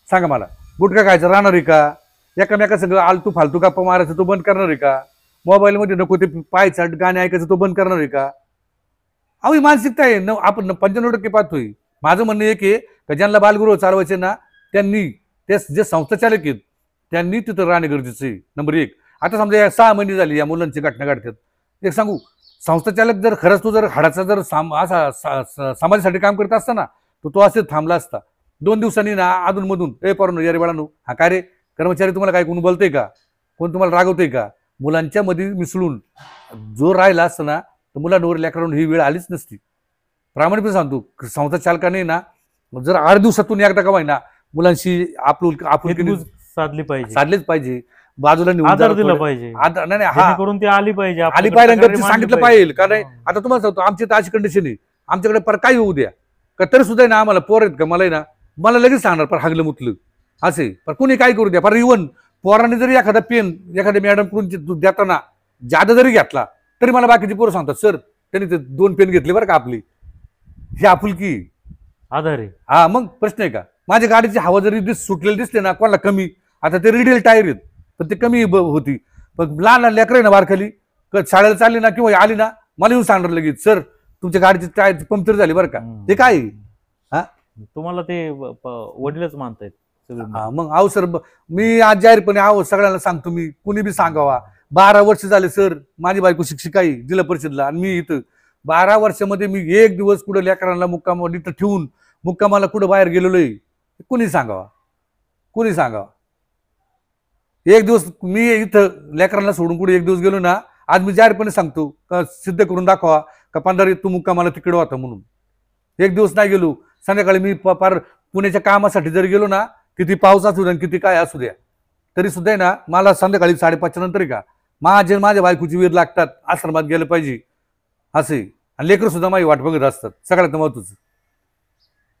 सांगा मला गुटखा खायचा राहणार का एकामेका सगळं आलतू फालतू गप्पा मारायचं तो बंद करणार आहे का मोबाईलमध्ये नको ते पाहायचं गाणे ऐकायचं तो बंद करणार आहे का अहो ही मानसिकता आहे आपण 95% पाहतोय. माझं म्हणणं एक आहे का ज्यांना बालगृह चालवायचे ना त्यांनी ते जे संस्था चालक आहेत त्यांनी तिथं राहणे गरजेचं आहे नंबर 1. आता समजा या 6 महिने झाली या मुलांची घटना घडतात एक सांगू संस्था चालक जर खरंच तो जर हाडाचा जर असा समाजासाठी काम करत असता ना तो असेच थांबला असता 2 दिवसांनी ना अधूनमधून ए पोरांनो या रे बाळांनो हा काय रे कर्मचारी तुम्हाला काय कोण बोलतोय का कोण तुम्हाला रागवतोय का मुलांच्या मध्ये मिसळून जो राहिला असता ना तर मुलांवर लेकरांवर ही वेळ आलीच नसती. प्रामाणिकपणे सांगतो संस्था चालकाने ना जर 8 दिवसातून एकदा का ना मुलांशी आपुलकी साधलीच पाहिजे बाजूला आदर दिला पाहिजे करून ती आली पाहिजे सांगितलं पाहिजे का नाही. आता तुम्हाला सांगतो आमची तर अशी कंडिशन आहे आमच्याकडे पर काही होऊ द्या का तरी सुद्धा ना आम्हाला पोर आहेत का मला ना मला लगेच सांगणार पर हागलं मुतलं असे पण कुणी काय करू द्या पर इव्हन पोराने जरी एखादा पेन एखाद्या मॅडम कडून देताना जादा जरी घेतला तरी मला बाकीची पोरं सांगतात सर त्यांनी ते 2 पेन घेतले बरं का आपली ही आपुलकी आधार आहे. हा मग प्रश्न आहे का माझ्या गाडीची हवा जरी सुटलेली दिसते ना कोणाला कमी आता ते रेडियल टायर आहेत पण ते कमी होती पण लहान लेकर आहे ना बारखाली शाळेला चालली ना किंवा आली ना मला येऊन सांगणार लगेच सर तुमच्या गाडीची टायर पंक्चर झाली बरं का ते काय हा तुम्हाला ते वडीलच मानतायत हा मग आहो सर मी आज जाहीरपणे आहो सगळ्यांना सांगतो मी कुणी बी सांगावा 12 वर्ष झाले सर माझी बायको शिक्षिका आहे जिल्हा परिषदला आणि मी इथं 12 वर्षामध्ये मी एक दिवस कुठं लेकरांना मुक्काम इथं ठेवून मुक्कामाला कुठं बाहेर गेलेलो आहे कुणी सांगावा एक दिवस मी इथं लेकरांना सोडून कुठे एक दिवस गेलो ना आज मी जाहीरपणे सांगतो का सिद्ध करून दाखवा का 15 तू मुक्कामाला तिकडे होता म्हणून. एक दिवस नाही गेलो संध्याकाळी मी पार पुण्याच्या कामासाठी जर गेलो ना किती पाऊस असू द्या किती काय असू द्या तरी सुद्धा आहे ना मला संध्याकाळी 5:30 नंतर का माझ्या बायकोची वेध लागतात आश्रमात गेलं पाहिजे असे आणि लेकरं सुद्धा माझी वाट बघत असतात सगळ्यात महत्वाचं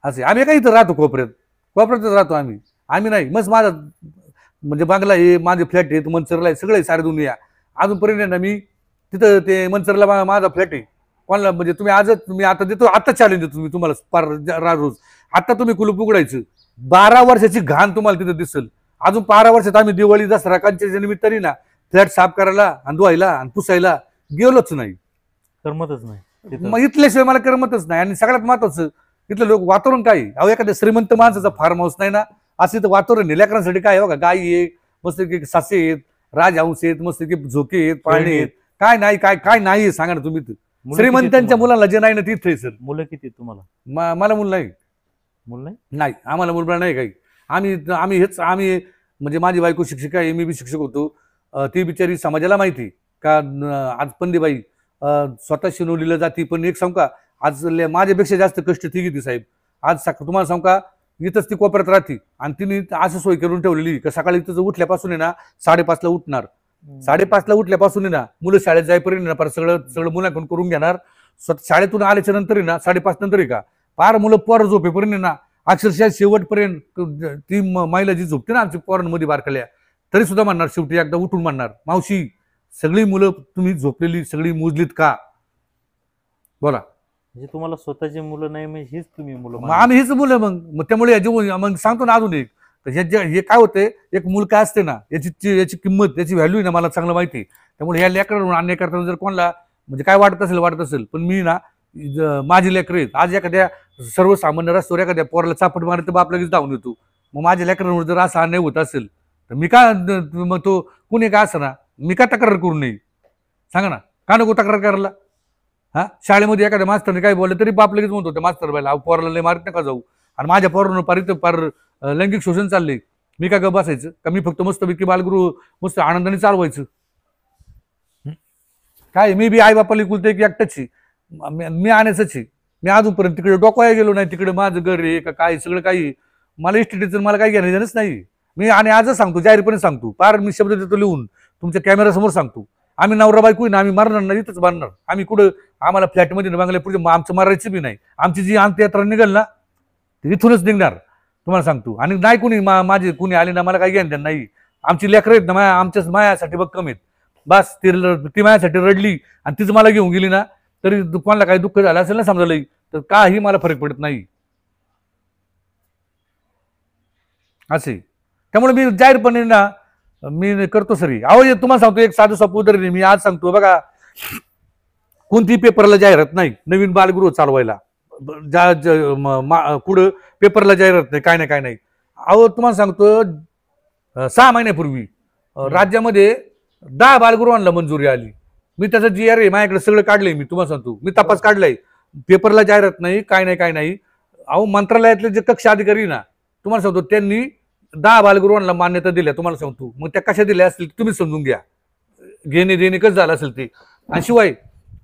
असे. आम्ही काय इथं राहतो कोपऱ्यातच राहतो आम्ही नाही मस्त माझा म्हणजे बांगला आहे माझे फ्लॅट आहे मनसरला आहे सगळे सारे दुनिया अजूनपर्यंत ना मी तिथं ते मनसरला माझा फ्लॅट आहे कोणाला म्हणजे तुम्ही आता देतो आता चॅलेंज देतो मी तुम्हाला पार रोज आता तुम्ही कुलूप उघडायचं 12 वर्षाची घाण तुम्हाला तिथं दिसेल. अजून 12 वर्षात आम्ही दिवाळी दसरा कांच्या निमित्ताने ना फ्लॅट साफ करायला आणि धुवायला आणि पुसायला गेलोच नाही करमतच नाही मग इथल्याशिवाय मला करमतच नाही. आणि सगळ्यात महत्वाचं इथलं लोक वातावरण काय अहो एखाद्या श्रीमंत माणसाचा फार्म हाऊस नाही ना असं इथं वातावरण लेकरांसाठी काय बघा गाई आहे मस्त की सासे आहेत राजहंस आहेत मस्त की झोके आहेत पाळणे आहेत काय नाही काय नाही सांगा ना तुम्ही श्रीमंतांच्या मुलांना जे नाही ना तिथे सर. मुलं किती तुम्हाला? मला मुलं नाही नाही आम्हाला मुलगा नाही काही. आम्ही म्हणजे माझी बायको शिक्षिका आहे मी बी शिक्षक होतो ती बिचारी समाजाला माहिती का आज पंडीबाई स्वतः शिनोलीला जाती, पण एक सांगू का, आज माझ्यापेक्षा जास्त कष्ट ती घेते साहेब. आज तुम्हाला सांगू का, इथंच ती कोपऱ्यात राहते आणि तिने असं सोय करून ठेवलेली का सकाळी तिचं उठल्यापासून आहे ना 5:30ला उठणार. 5:30ला उठल्यापासून आहे ना मुलं शाळेत जाईपर्यंत ना फार सगळं मुलांकडून करून घेणार. शाळेतून आल्याच्या नंतर आहे ना 5:30 नंतर आहे का फार मुलं पोरं झोपेपर्यंत आहे ना अक्षरशः शेवटपर्यंत ती महिला जी झोपते ना आमची पोरांमध्ये बारकल्या, तरी सुद्धा म्हणणार शेवटी एकदा उठून म्हणणार, मावशी सगळी मुलं तुम्ही झोपलेली सगळी मोजलीत का? बोला. म्हणजे तुम्हाला स्वतःची मुलं नाही, म्हणजे हीच तुम्ही मुलं मग आम्ही हीच मुलं. मग त्यामुळे मग सांगतो ना अजून एक, हे काय होते, एक मुलं काय असते ना याची किंमत याची व्हॅल्यू ना मला चांगलं माहिती. त्यामुळे या लेकरांवर अन्याय करताना जर कोणाला म्हणजे काय वाटत असेल, पण मी ना माझी लेकर आहेत. आज एखाद्या सर्वसामान्य रस्त्यावर एखाद्या पोराला चापट मारत तर बाप लगेच धावून येतो. मग माझ्या लेकरांवर जर असा अन्याय होत असेल तर मी का, मग तो कुणी का असं ना मी का तक्रार करू नये? सांगा ना, का नको तक्रार करायला? हा, शाळेमध्ये एखाद्या मास्तरने काय बोललं तरी बाप लगेच म्हणतो त्या मास्तर बाईला, पोराला लय मारत नका जाऊ. आणि माझ्या पोरानं फार लैंगिक शोषण चाललंय, मी का बसायचं का? मी फक्त मस्तपैकी बालगृह मस्त आनंदाने चालवायचं काय? मी बी आई बापाला कुलते की एकटाची मी आणायचंच. मी अजूनपर्यंत तिकडे डोकवाया गेलो नाही. तिकडे माझं घर आहे का काय सगळं काही मला इस्टेटीचं मला काही घेण्याच नाही. मी आणि आजच सांगतो, जाहीरपणे सांगतो, फार मी शब्द देतो लिहून तुमच्या कॅमेऱ्यासमोर सांगतो, आम्ही नवरा बायको ना आम्ही मरणार नाही, इथंच बांधणार आम्ही. कुठं आम्हाला फ्लॅटमध्ये बांगल्या पुढे आमचं मारायची बी नाही. आमची जी अंत्ययात्रा निघेल ना ती इथूनच निघणार तुम्हाला सांगतो. आणि नाही कुणी माझे कुणी आले ना मला काही घेणं नाही. आमची लेकरं आहेत ना आमच्याच मायासाठी भक्कम आहेत. बस ती मायासाठी रडली आणि तीच मला घेऊन गेली ना तरी कोणाला काही दुःख झालं असेल ना समजा तर काही मला फरक पडत नाही असे. त्यामुळे मी जाहीरपणे ना मी करतो सरी. अहो तुम्हाला सांगतो एक साधं सोपं उदाहरण मी आज सांगतो बघा, कोणती पेपरला जाहिरात नाही नवीन बालगृह चालवायला, पुढं पेपरला जाहिरात नाही, काय नाही. अहो तुम्हाला सांगतो 6 महिन्यापूर्वी राज्यामध्ये 10 बालगृहांना मंजुरी आली. मी त्याचं GR आहे माझ्याकडे सगळं काढलंय. मी तुम्हाला सांगतो मी तपास काढलाय. पेपरला जाहिरात नाही, काय नाही. अहो मंत्रालयातले जे कक्ष अधिकारी ना तुम्हाला सांगतो त्यांनी 10 बालगृहांना मान्यता दिल्या. तुम्हाला सांगतो मग त्या कशा दिल्या असतील तुम्ही समजून घ्या, घेणे देणे कसं झालं असेल ते. आणि शिवाय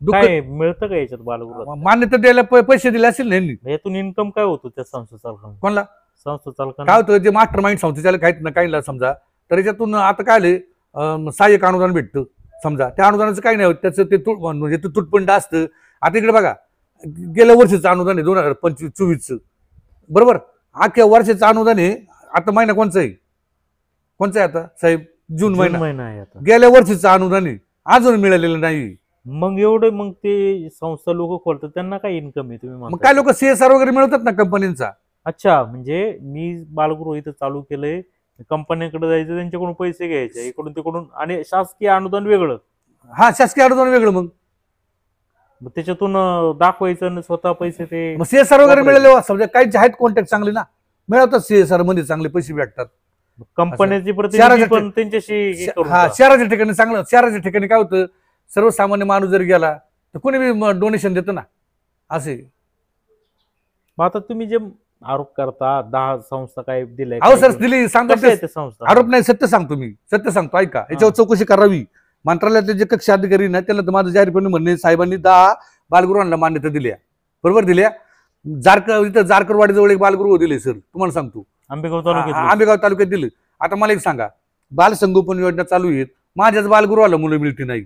काय मिळतं का याच्यात बालगृह मान्यता द्यायला पैसे दिले असेल ना यांनी. यातून इन्कम काय होतो त्या संस्था चालकांना? कोणाला? संस्था चालकांना काय होतं, जे मास्टर माइंड संस्थे चालक आहेत ना काहीला समजा, तर याच्यातून आता काय आले सहाय्यक अनुदान भेटतं समजा. त्या अनुदानाचं काही नाही होत, त्याचं ते म्हणजे ते तुटपंड असतं. आता इकडे बघा गेल्या वर्षीचं अनुदान आहे 2025-24चं बरोबर, अख्ख्या वर्षाचं अनुदान आहे. आता महिना कोणचा आहे आता साहेब? जून महिना आहे आता. गेल्या वर्षीचं अनुदान आहे अजून मिळालेलं नाही. मग एवढं मग ते संस्था लोक खोलतात त्यांना काय इन्कम आहे तुम्ही मग म्हणता? काय लोक CSR वगैरे मिळवतात ना कंपनीचा. अच्छा, म्हणजे मी बालगृह इथं चालू केलंय, कंपन्यांकडे जायचं त्यांच्याकडून पैसे घ्यायचे इकडून तिकडून आणि शासकीय अनुदान वेगळं. हा, शासकीय अनुदान वेगळं. मग त्याच्यातून दाखवायचं आणि स्वतः पैसे ते CSR वगैरे मिळाले समजा काही आहेत कॉन्टॅक्ट चांगले ना मिळवतात, CSR मध्ये चांगले पैसे भेटतात. कंपन्याची प्रतिनिधी पण त्यांच्याशी हा, शहराच्या ठिकाणी चांगलं. शहराच्या ठिकाणी काय होतं, सर्वसामान्य माणूस जर गेला तर कोणी बी डोनेशन देतं ना असे. आता तुम्ही जे आरोप करता 10 संस्था काय दिलाय? अहो सर दिली सांगतो संस्था आरोप नाही, सत्य सांगतो मी, सत्य सांगतो ऐका. याच्यावर चौकशी करावी. मंत्रालयातले जे कक्ष अधिकारी ना त्याला तर माझं जाहीरपणे म्हणणे, साहेबांनी 10 बालगृहांना मान्यता दिल्या, बरोबर दिल्या. इथं जारकरवाडीजवळ एक बालगृह दिले सर, तुम्हाला सांगतो आंबेगाव तालुक्यात दिलं. आता मला एक सांगा, बालसंगोपन योजना चालू आहेत, माझ्याच बालगृहाला मुलं मिळती नाही.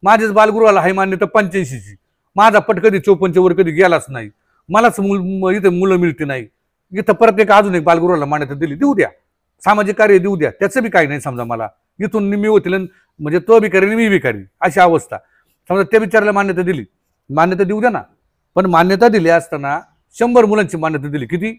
माझ्याच बालगृहाला आहे मान्यता 85ची, माझा पट कधी 54 वर कधी गेलाच नाही. मलाच इथं मुलं मिळती नाही. इथं परत अजून एक बालगृहाला मान्यता दिली, देऊ द्या. सामाजिक कार्य देऊ द्या, त्याचं बी काही नाही समजा. मला इथून निम्मी होतील म्हणजे तो भिकारी मी भिकारी अशी अवस्था समजा. त्या विचाराला मान्यता दिली, मान्यता देऊ द्या ना. पण मान्यता दिली असताना 100 मुलांची मान्यता दिली. किती?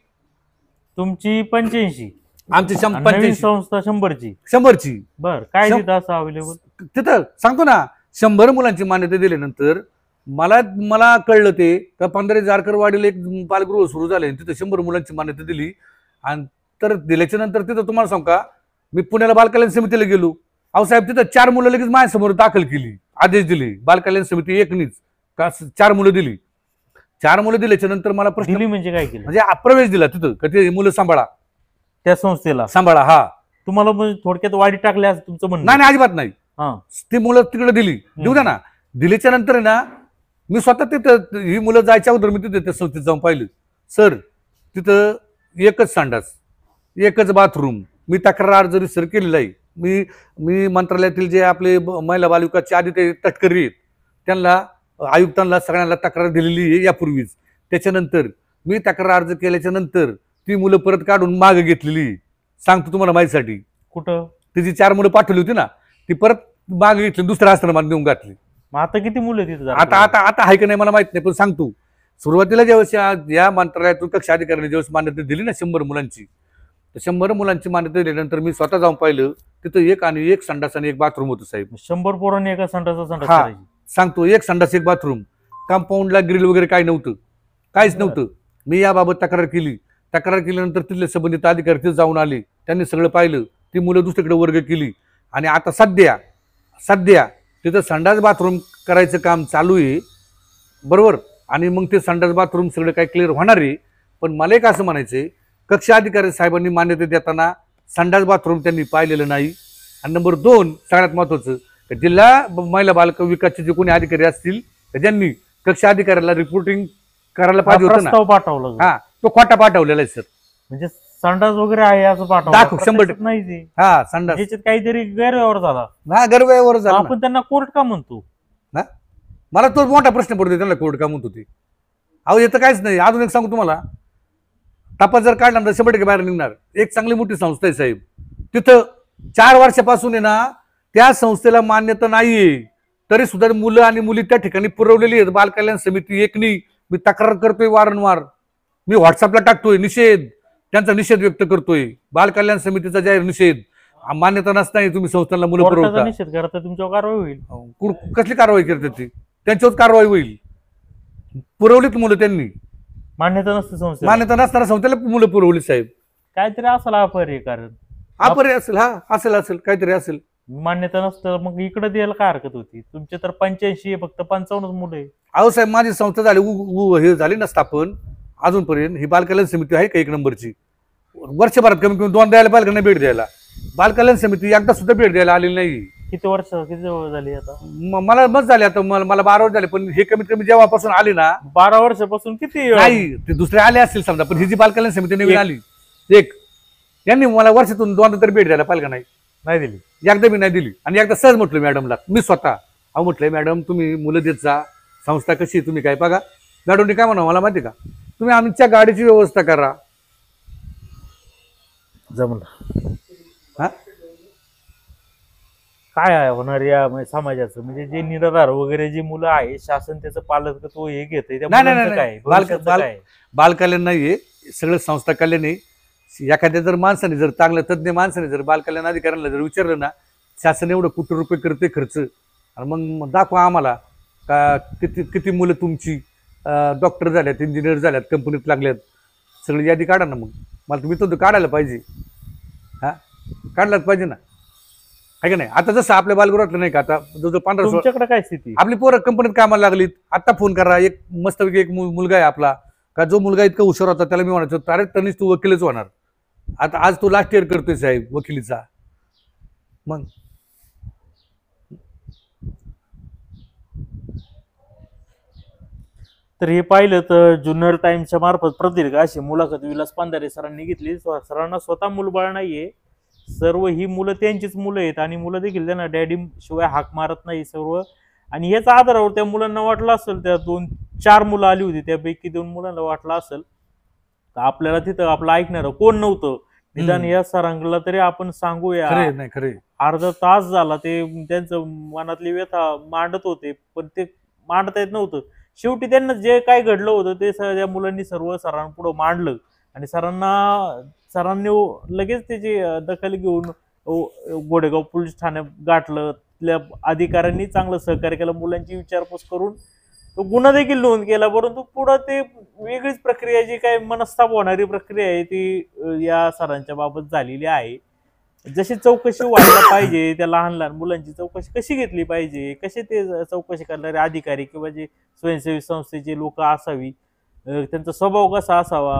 तुमची 85, आमची 85 संस्था 100ची. बर, काय तिथं असं अवेलेबल? तिथं सांगतो ना 100 मुलांची मान्यता दिल्यानंतर मला कळलं ते का 15 जारकरवाडीला एक बालगृह सुरू झाले, तिथं 100 मुलांची मान्यता दिली. आणि तर दिल्याच्या नंतर तिथं तुम्हाला सांगू का, मी पुण्याला बालकल्याण समितीला गेलो. अहो साहेब तिथं 4 मुलं लगेच माझ्यासमोर दाखल केली, आदेश दिले. बालकल्याण समिती एकनीच का 4 मुलं दिली. 4 मुलं दिल्याच्या नंतर मला प्रश्न दिली म्हणजे काय केलं? म्हणजे प्रवेश दिला तिथं का ते मुलं सांभाळा, त्या संस्थेला सांभाळा. हा, तुम्हाला म्हणजे थोडक्यात वाढी टाकल्या असं तुमचं म्हणणं? नाही अजिबात नाही. हा ती मुलं तिकडे दिली, देऊ द्या ना. दिलीच्या नंतर आहे ना, मी स्वतः तिथं ही मुलं जायच्या अगोदर मी तिथे त्या संस्थेत जाऊन पाहिलं. सर तिथं एकच संडास, एकच बाथरूम. मी तक्रार अर्ज रिसर केलेला आहे. मी मी मंत्रालयातील जे आपले महिला बालविकासचे आधी ते तटकरी आहेत त्यांना, आयुक्तांना सगळ्यांना तक्रार दिलेली आहे यापूर्वीच. त्याच्यानंतर मी तक्रार अर्ज केल्याच्या नंतर ती मुलं परत काढून मागे घेतलेली आहे. सांगतो तुम्हाला माहितीसाठी. कुठं तिची 4 मुलं पाठवली होती ना, ती परत मागे घेतली, दुसऱ्या आश्रमात नेऊन घातली. मग आता किती मुलं तिथे आता आता आता आहे का नाही मला माहित नाही, पण सांगतो. सुरुवातीला ज्यावेळेस या मंत्रालयातून कक्षा अधिकाऱ्यांनी ज्यावेळेस मान्यता दिली ना 100 मुलांची, तर 100 मुलांची मान्यता दिल्यानंतर मी स्वतः जाऊन पाहिलं. तिथं एक संडास आणि एक बाथरूम होतं साहेब. 100 पोरांनी एका संडाचा संडास हा. करायची. सांगतो, एक संडास एक बाथरूम. कंपाऊंडला ग्रिल वगैरे काही नव्हतं, काहीच नव्हतं. मी याबाबत तक्रार केली. तक्रार केल्यानंतर तिथले संबंधित अधिकारी तिथे जाऊन आले, त्यांनी सगळं पाहिलं. ती मुलं दुसरीकडे वर्ग केली आणि आता सध्या तिथं संडास बाथरूम करायचं काम चालू आहे, बरोबर. आणि मग ते संडास बाथरूम सगळं काही क्लिअर होणार आहे. पण मला एक असं म्हणायचंय, कक्षा अधिकारी साहेबांनी मान्यता देताना संडास बाथरूम त्यांनी पाहिलेलं नाही. आणि नंबर 2 सगळ्यात महत्वाचं, जिल्हा महिला बाल विकासचे जे कोणी अधिकारी असतील ज्यांनी कक्षा अधिकाऱ्याला रिपोर्टिंग करायला पाहिजे होतं ना, प्रस्ताव पाठवला. हा, तो खोटा पाठवलेला आहे सर. म्हणजे संडास वगैरे आहे असं दाखव, पाठवलं 100% नाही ते. हा संडास, त्याच्यात काहीतरी गैरव्यवहार झाला. हा गर्वयावर झाला ना. आपण त्यांना कोर्ट का म्हणतो? मला तो मोठा प्रश्न पडतो, त्यांना कोर्ट का म्हणतो ते. अहो येतं काहीच नाही. अजून एक सांगू तुम्हाला, तपास जर काढला तर 100% बाहेर निघणार. एक चांगली मोठी संस्था आहे साहेब, तिथं 4 वर्षापासून आहे ना त्या संस्थेला मान्यता नाहीये, तरी सुद्धा मुलं आणि मुली त्या ठिकाणी पुरवलेली आहेत. बाल कल्याण समिती एकनी मी तक्रार करतोय वारंवार, मी व्हॉट्सअपला टाकतोय निषेध, त्यांचा निषेध व्यक्त करतोय. बाल कल्याण समितीचा जाहीर निषेध. मान्यता नसताना तुम्ही संस्थांना मुलं कोर्टाचा पुरवता. निषेध करा तर तुमच्यावर कारवाई होईल. कसली कारवाई करते ती? त्यांच्यावर कारवाई होईल. पुरवलीत मुलं त्यांनी, मान्यता नसते संस्थे, मान्यता नसताना संस्थेला मुलं पुरवली साहेब. काहीतरी असेल अपरिय कारण. अपरिय असेल, हा असेल काहीतरी असेल. मान्यता नसतं मग इकडे द्यायला काय हरकत होती? तुमचे तर 85 आहे, फक्त 55 मुलं आहे. अहो साहेब, माझी संस्था झाली हे झाली ना स्थापन, अजूनपर्यंत ही बाल कल्याण समिती आहे का 1 नंबरची? वर्षभरात कमी कमी 2 द्यायला बालकांना भेट द्यायला. बाल कल्याण समिती एकदा सुद्धा भेट द्यायला आलेली नाही. किती वर्ष झाली आता? मला मत झाले आता, मला 12 वर्ष झाले, पण हे कमीत कमी जेव्हापासून आले ना, 12 वर्षापासून किती नाही ते दुसरे आले असतील समजा, पण ही जी बाल कल्याण समिती नवीन आली एक, यांनी मला वर्षातून 2दा तरी भेट द्यायला पाहिजे का नाही दिली. एकदा मी नाही दिली. आणि एकदा सहज म्हटलं मॅडमला, मी स्वतः अहो म्हटलंय मॅडम तुम्ही मुलं देत जा, संस्था कशी तुम्ही काय बघा. मॅडमने काय म्हणा मला माहिती का, तुम्ही आमच्या गाडीची व्यवस्था करा. जमलं हा, काय आहे होणार या समाजाचं? म्हणजे जे निराधार वगैरे जी मुलं आहे, शासन त्याचं पालकत्व हे घेते. नाही. बाल कल्याण नाहीये, सगळं संस्था कल्याण आहे. एखाद्या जर माणसाने, जर चांगल्या तज्ज्ञ माणसाने जर बाल कल्याण अधिकाऱ्यांना जर विचारलं ना, शासन एवढं कोटी रुपये करते खर्च, आणि मग दाखवा आम्हाला का किती मुलं तुमची डॉक्टर झाल्यात, इंजिनियर झाल्यात, कंपनीत लागल्यात, सगळी यादी काढा ना. मग मला तुम्ही तो काढायला पाहिजे. हा, काढलाच पाहिजे ना, आहे का नाही? आता जसं आपल्या बालगृहातलं नाही का, आता जवळजवळ 15-16 तुमच्याकडे काय स्थिती? आपली पोरं कंपनीत कामाला लागलीत. आता फोन करा, एक मस्तपैकी एक मुलगा आहे आपला, का जो मुलगा इतका हुशार होता त्याला मी म्हणायचो अरे तनिष तू वकीलच होणार. आता आज तो लास्ट इयर करतोय साहेब वकिलीचा. मग तर हे पाहिलं तर जुन्नर टाइम्सच्या मार्फत प्रदीर्घ अशी मुलाखत विलास पांधारे सरांनी घेतली. सरांना स्वतः मुलबाळ नाहीये, सर्व ही मुलं त्यांचीच मुलं आहेत आणि मुलं देखील त्यांना डॅडी शिवाय हाक मारत नाही सर्व. आणि याच आधारावर त्या मुलांना वाटलं असेल, त्या 2-4 मुलं आली होती त्यापैकी 2 मुलांना वाटलं असेल तर आपल्याला तिथं आपलं ऐकणार कोण नव्हतं, निदान या सरांना तरी आपण सांगूया. खरे अर्धा तास झाला ते त्यांचं मनातली व्यथा मांडत होते, पण ते मांडता येत नव्हतं. शेवटी त्यांना जे काय घडलं होतं ते त्या मुलांनी सर्व सरांपुढे मांडलं आणि सरांनी लगेच त्याची दखल घेऊन गोडेगाव पोलीस ठाण्यात गाठलं. तिथल्या अधिकाऱ्यांनी चांगलं सहकार्य केलं, मुलांची विचारपूस करून तो गुन्हा देखील नोंद केला. परंतु पुढं ते वेगळीच प्रक्रिया, जी काय मनस्ताप होणारी प्रक्रिया आहे ती या सरांच्या बाबत झालेली आहे. जशी चौकशी व्हायला पाहिजे, त्या लहान लहान मुलांची चौकशी कशी घेतली पाहिजे, कसे ते चौकशी करणारे अधिकारी किंवा जे स्वयंसेवी संस्थेचे लोक असावी, त्यांचा स्वभाव कसा असावा,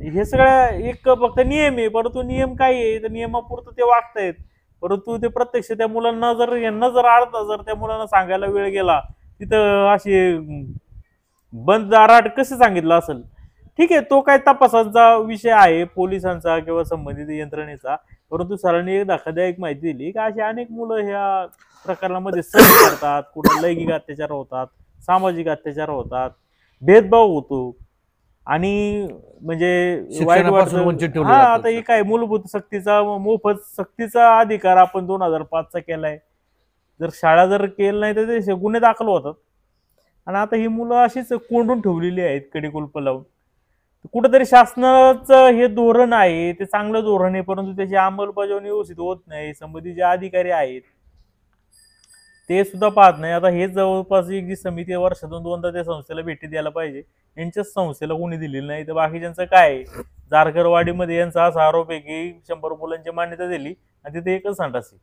हे सगळं एक फक्त नियम आहे. परंतु नियम काय आहे, तर नियमापुरतं ते वागतायत. परंतु ते प्रत्यक्ष त्या मुलांना यांना जर अर्धा जर त्या मुलांना सांगायला वेळ गेला, तिथं अशी बंद दाराआड कसं सांगितलं असेल. ठीक आहे, तो काय तपासाचा विषय आहे पोलिसांचा किंवा संबंधित यंत्रणेचा. परंतु सरांनी एक धक्कादायक माहिती दिली की अशी अनेक मुलं ह्या प्रकरणामध्ये सहन करतात, कुठं लैंगिक अत्याचार होतात, सामाजिक अत्याचार होतात, भेदभाव होतो आणि म्हणजे वाईट शिक्षणापासून वाटतं. वंचित ठेवलं हा, जातं. आता हे काय मूलभूत सक्तीचा मोफत सक्तीचा अधिकार आपण 2005चा केलाय. जर शाळा जर केलं नाही तर ते गुन्हे दाखल होतात. आणि आता ही मुलं अशीच कोंडून ठेवलेली आहेत कडेकुलप लावून. कुठेतरी शासनाचं हे धोरण आहे, ते चांगलं धोरण आहे, परंतु त्याची अंमलबजावणी व्यवस्थित होत नाही. संबंधित जे अधिकारी आहेत ते सुद्धा पाहत नाही. आता हे जवळपास एक जी समिती आहे, वर्षातून 2दा त्या संस्थेला भेटी द्यायला पाहिजे. यांच्याच संस्थेला कोणी दिलेली नाही, तर बाकीच्यांचं काय आहे? जारकरवाडीमध्ये यांचा असा आरोप आहे की 100 मुलांची मान्यता दिली आणि तिथे एकच संडास आहे.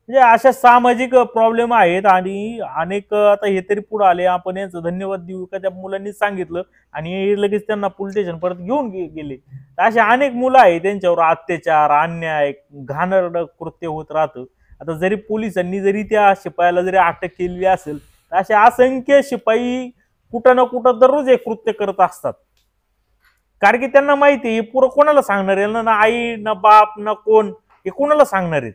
म्हणजे अशा सामाजिक प्रॉब्लेम आहेत आणि अनेक आता हे तरी पुढे आले. आपण यांचं धन्यवाद देऊ का त्या मुलांनी सांगितलं आणि हे लगेच त्यांना पोलीस स्टेशन परत घेऊन गेले. तर असे अनेक मुलं आहेत त्यांच्यावर अत्याचार, अन्याय, घाणेरडं कृत्य होत राहतं. आता जरी पोलिसांनी जरी त्या शिपायाला जरी अटक केलेली असेल, तर असे असंख्य शिपाई कुठं ना कुठं दररोज हे कृत्य करत असतात. कारण की त्यांना माहिती आहे पुरं कोणाला सांगणार आहे ना, आई ना बाप ना कोण, हे कोणाला सांगणार आहेत.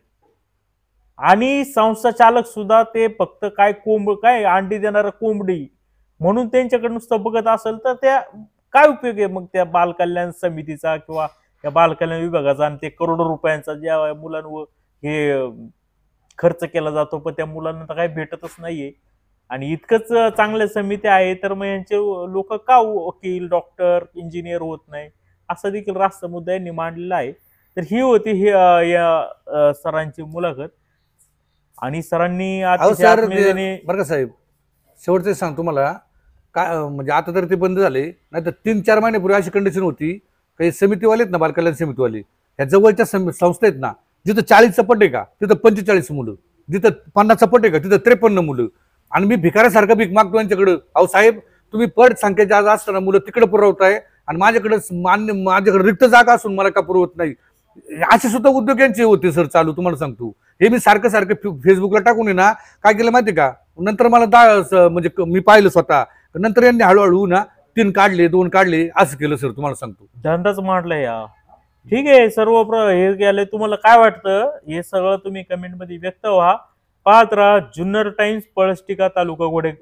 आणि संस्था चालक सुद्धा ते फक्त काय अंडी देणारं कोंबडी म्हणून त्यांच्याकडे नुसतं बघत असेल, तर त्या काय उपयोग आहे मग त्या बालकल्याण समितीचा किंवा त्या बालकल्याण विभागाचा आणि ते करोडो रुपयांचा ज्या मुलांवर हे खर्च केला जातो, पण त्या मुलांना तर काही भेटतच नाहीये. आणि इतकंच चांगल्या समित्या आहे तर मग यांचे लोक का वकील, डॉक्टर, इंजिनियर होत नाही, असा देखील रास्त मुद्दा यांनी मांडलेला आहे. तर ही होती ही या सरांची मुलाखत. आणि सरांनी अहो अतिशय सर, आत्मीयतेने बरं का साहेब, शेवटचं सांग तुम्हाला काय, म्हणजे आता तर ते बंद झाले, नाही तर 3-4 महिन्यापूर्वी अशी कंडिशन होती. काही समितीवाले आहेत ना, बालकल्याण समितीवाले, ह्या जवळच्या संस्था आहेत ना, जिथं 40 पट आहे का तिथं 45 मुलं, जिथं 50 पट आहे का तिथं 53 मुलं. आणि मी भिकाऱ्यासारखं भीक मागतो यांच्याकडं. अहो साहेब, तुम्ही पट संख्येच्या आज असताना मुलं तिकडे पुरवताय आणि माझ्याकडे रिक्त जागा असून मला का पुरवत नाही. असे सुद्धा उद्योग यांचे होते सर चालू, तुम्हाला सांगतो. हे मी सारखं सारखं फेसबुकला टाकून ना काय केलं माहिती का, नंतर मला म्हणजे मी पाहिलं स्वतः. नंतर यांनी हळूहळू ना 3 काढले, 2 काढले, असं केलं सर, तुम्हाला सांगतो. धंदाच मांडलाय या. ठीक आहे, सर्व हे गेले. तुम्हाला काय वाटतं हे सगळं तुम्ही कमेंट मध्ये व्यक्त व्हा. पाहत राहा जुन्नर टाइम्स, पळस्टिका, तालुका घोडे.